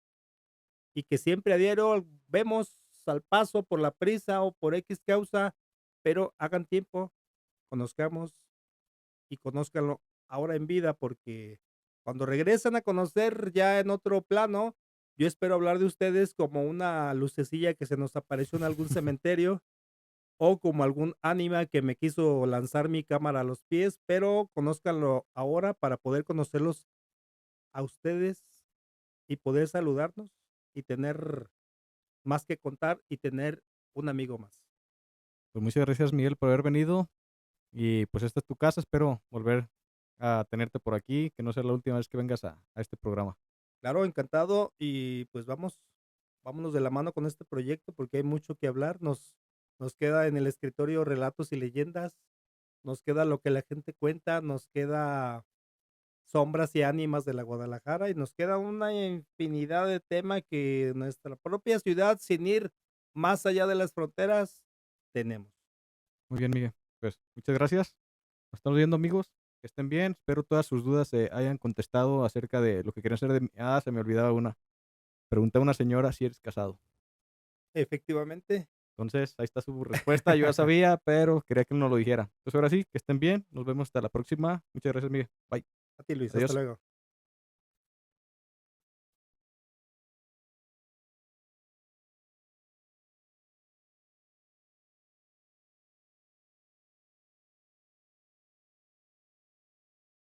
Speaker 1: y que siempre a diario vemos al paso por la prisa o por X causa, pero hagan tiempo, conozcamos y conózcanlo ahora en vida, porque cuando regresan a conocer ya en otro plano, yo espero hablar de ustedes como una lucecilla que se nos apareció en algún cementerio o como algún ánima que me quiso lanzar mi cámara a los pies, pero conózcanlo ahora para poder conocerlos a ustedes y poder saludarnos y tener más que contar y tener un amigo más.
Speaker 2: Pues muchas gracias, Miguel, por haber venido. Y pues esta es tu casa. Espero volver a tenerte por aquí, que no sea la última vez que vengas a este programa.
Speaker 1: Claro, encantado y pues vámonos de la mano con este proyecto porque hay mucho que hablar. Nos queda en el escritorio relatos y leyendas, nos queda lo que la gente cuenta, nos queda sombras y ánimas de la Guadalajara y nos queda una infinidad de temas que nuestra propia ciudad, sin ir más allá de las fronteras, tenemos.
Speaker 2: Muy bien, Miguel. Pues muchas gracias. Nos estamos viendo, amigos. Que estén bien. Espero todas sus dudas se hayan contestado acerca de lo que querían hacer de mí. Ah, se me olvidaba una. Pregunté a una señora si eres casado.
Speaker 1: Efectivamente,
Speaker 2: Entonces, ahí está su respuesta. Yo ya sabía, pero quería que no lo dijera. Entonces, ahora sí, que estén bien. Nos vemos hasta la próxima. Muchas gracias, Miguel. Bye.
Speaker 1: a ti Luis, hasta
Speaker 2: Adiós.
Speaker 1: luego.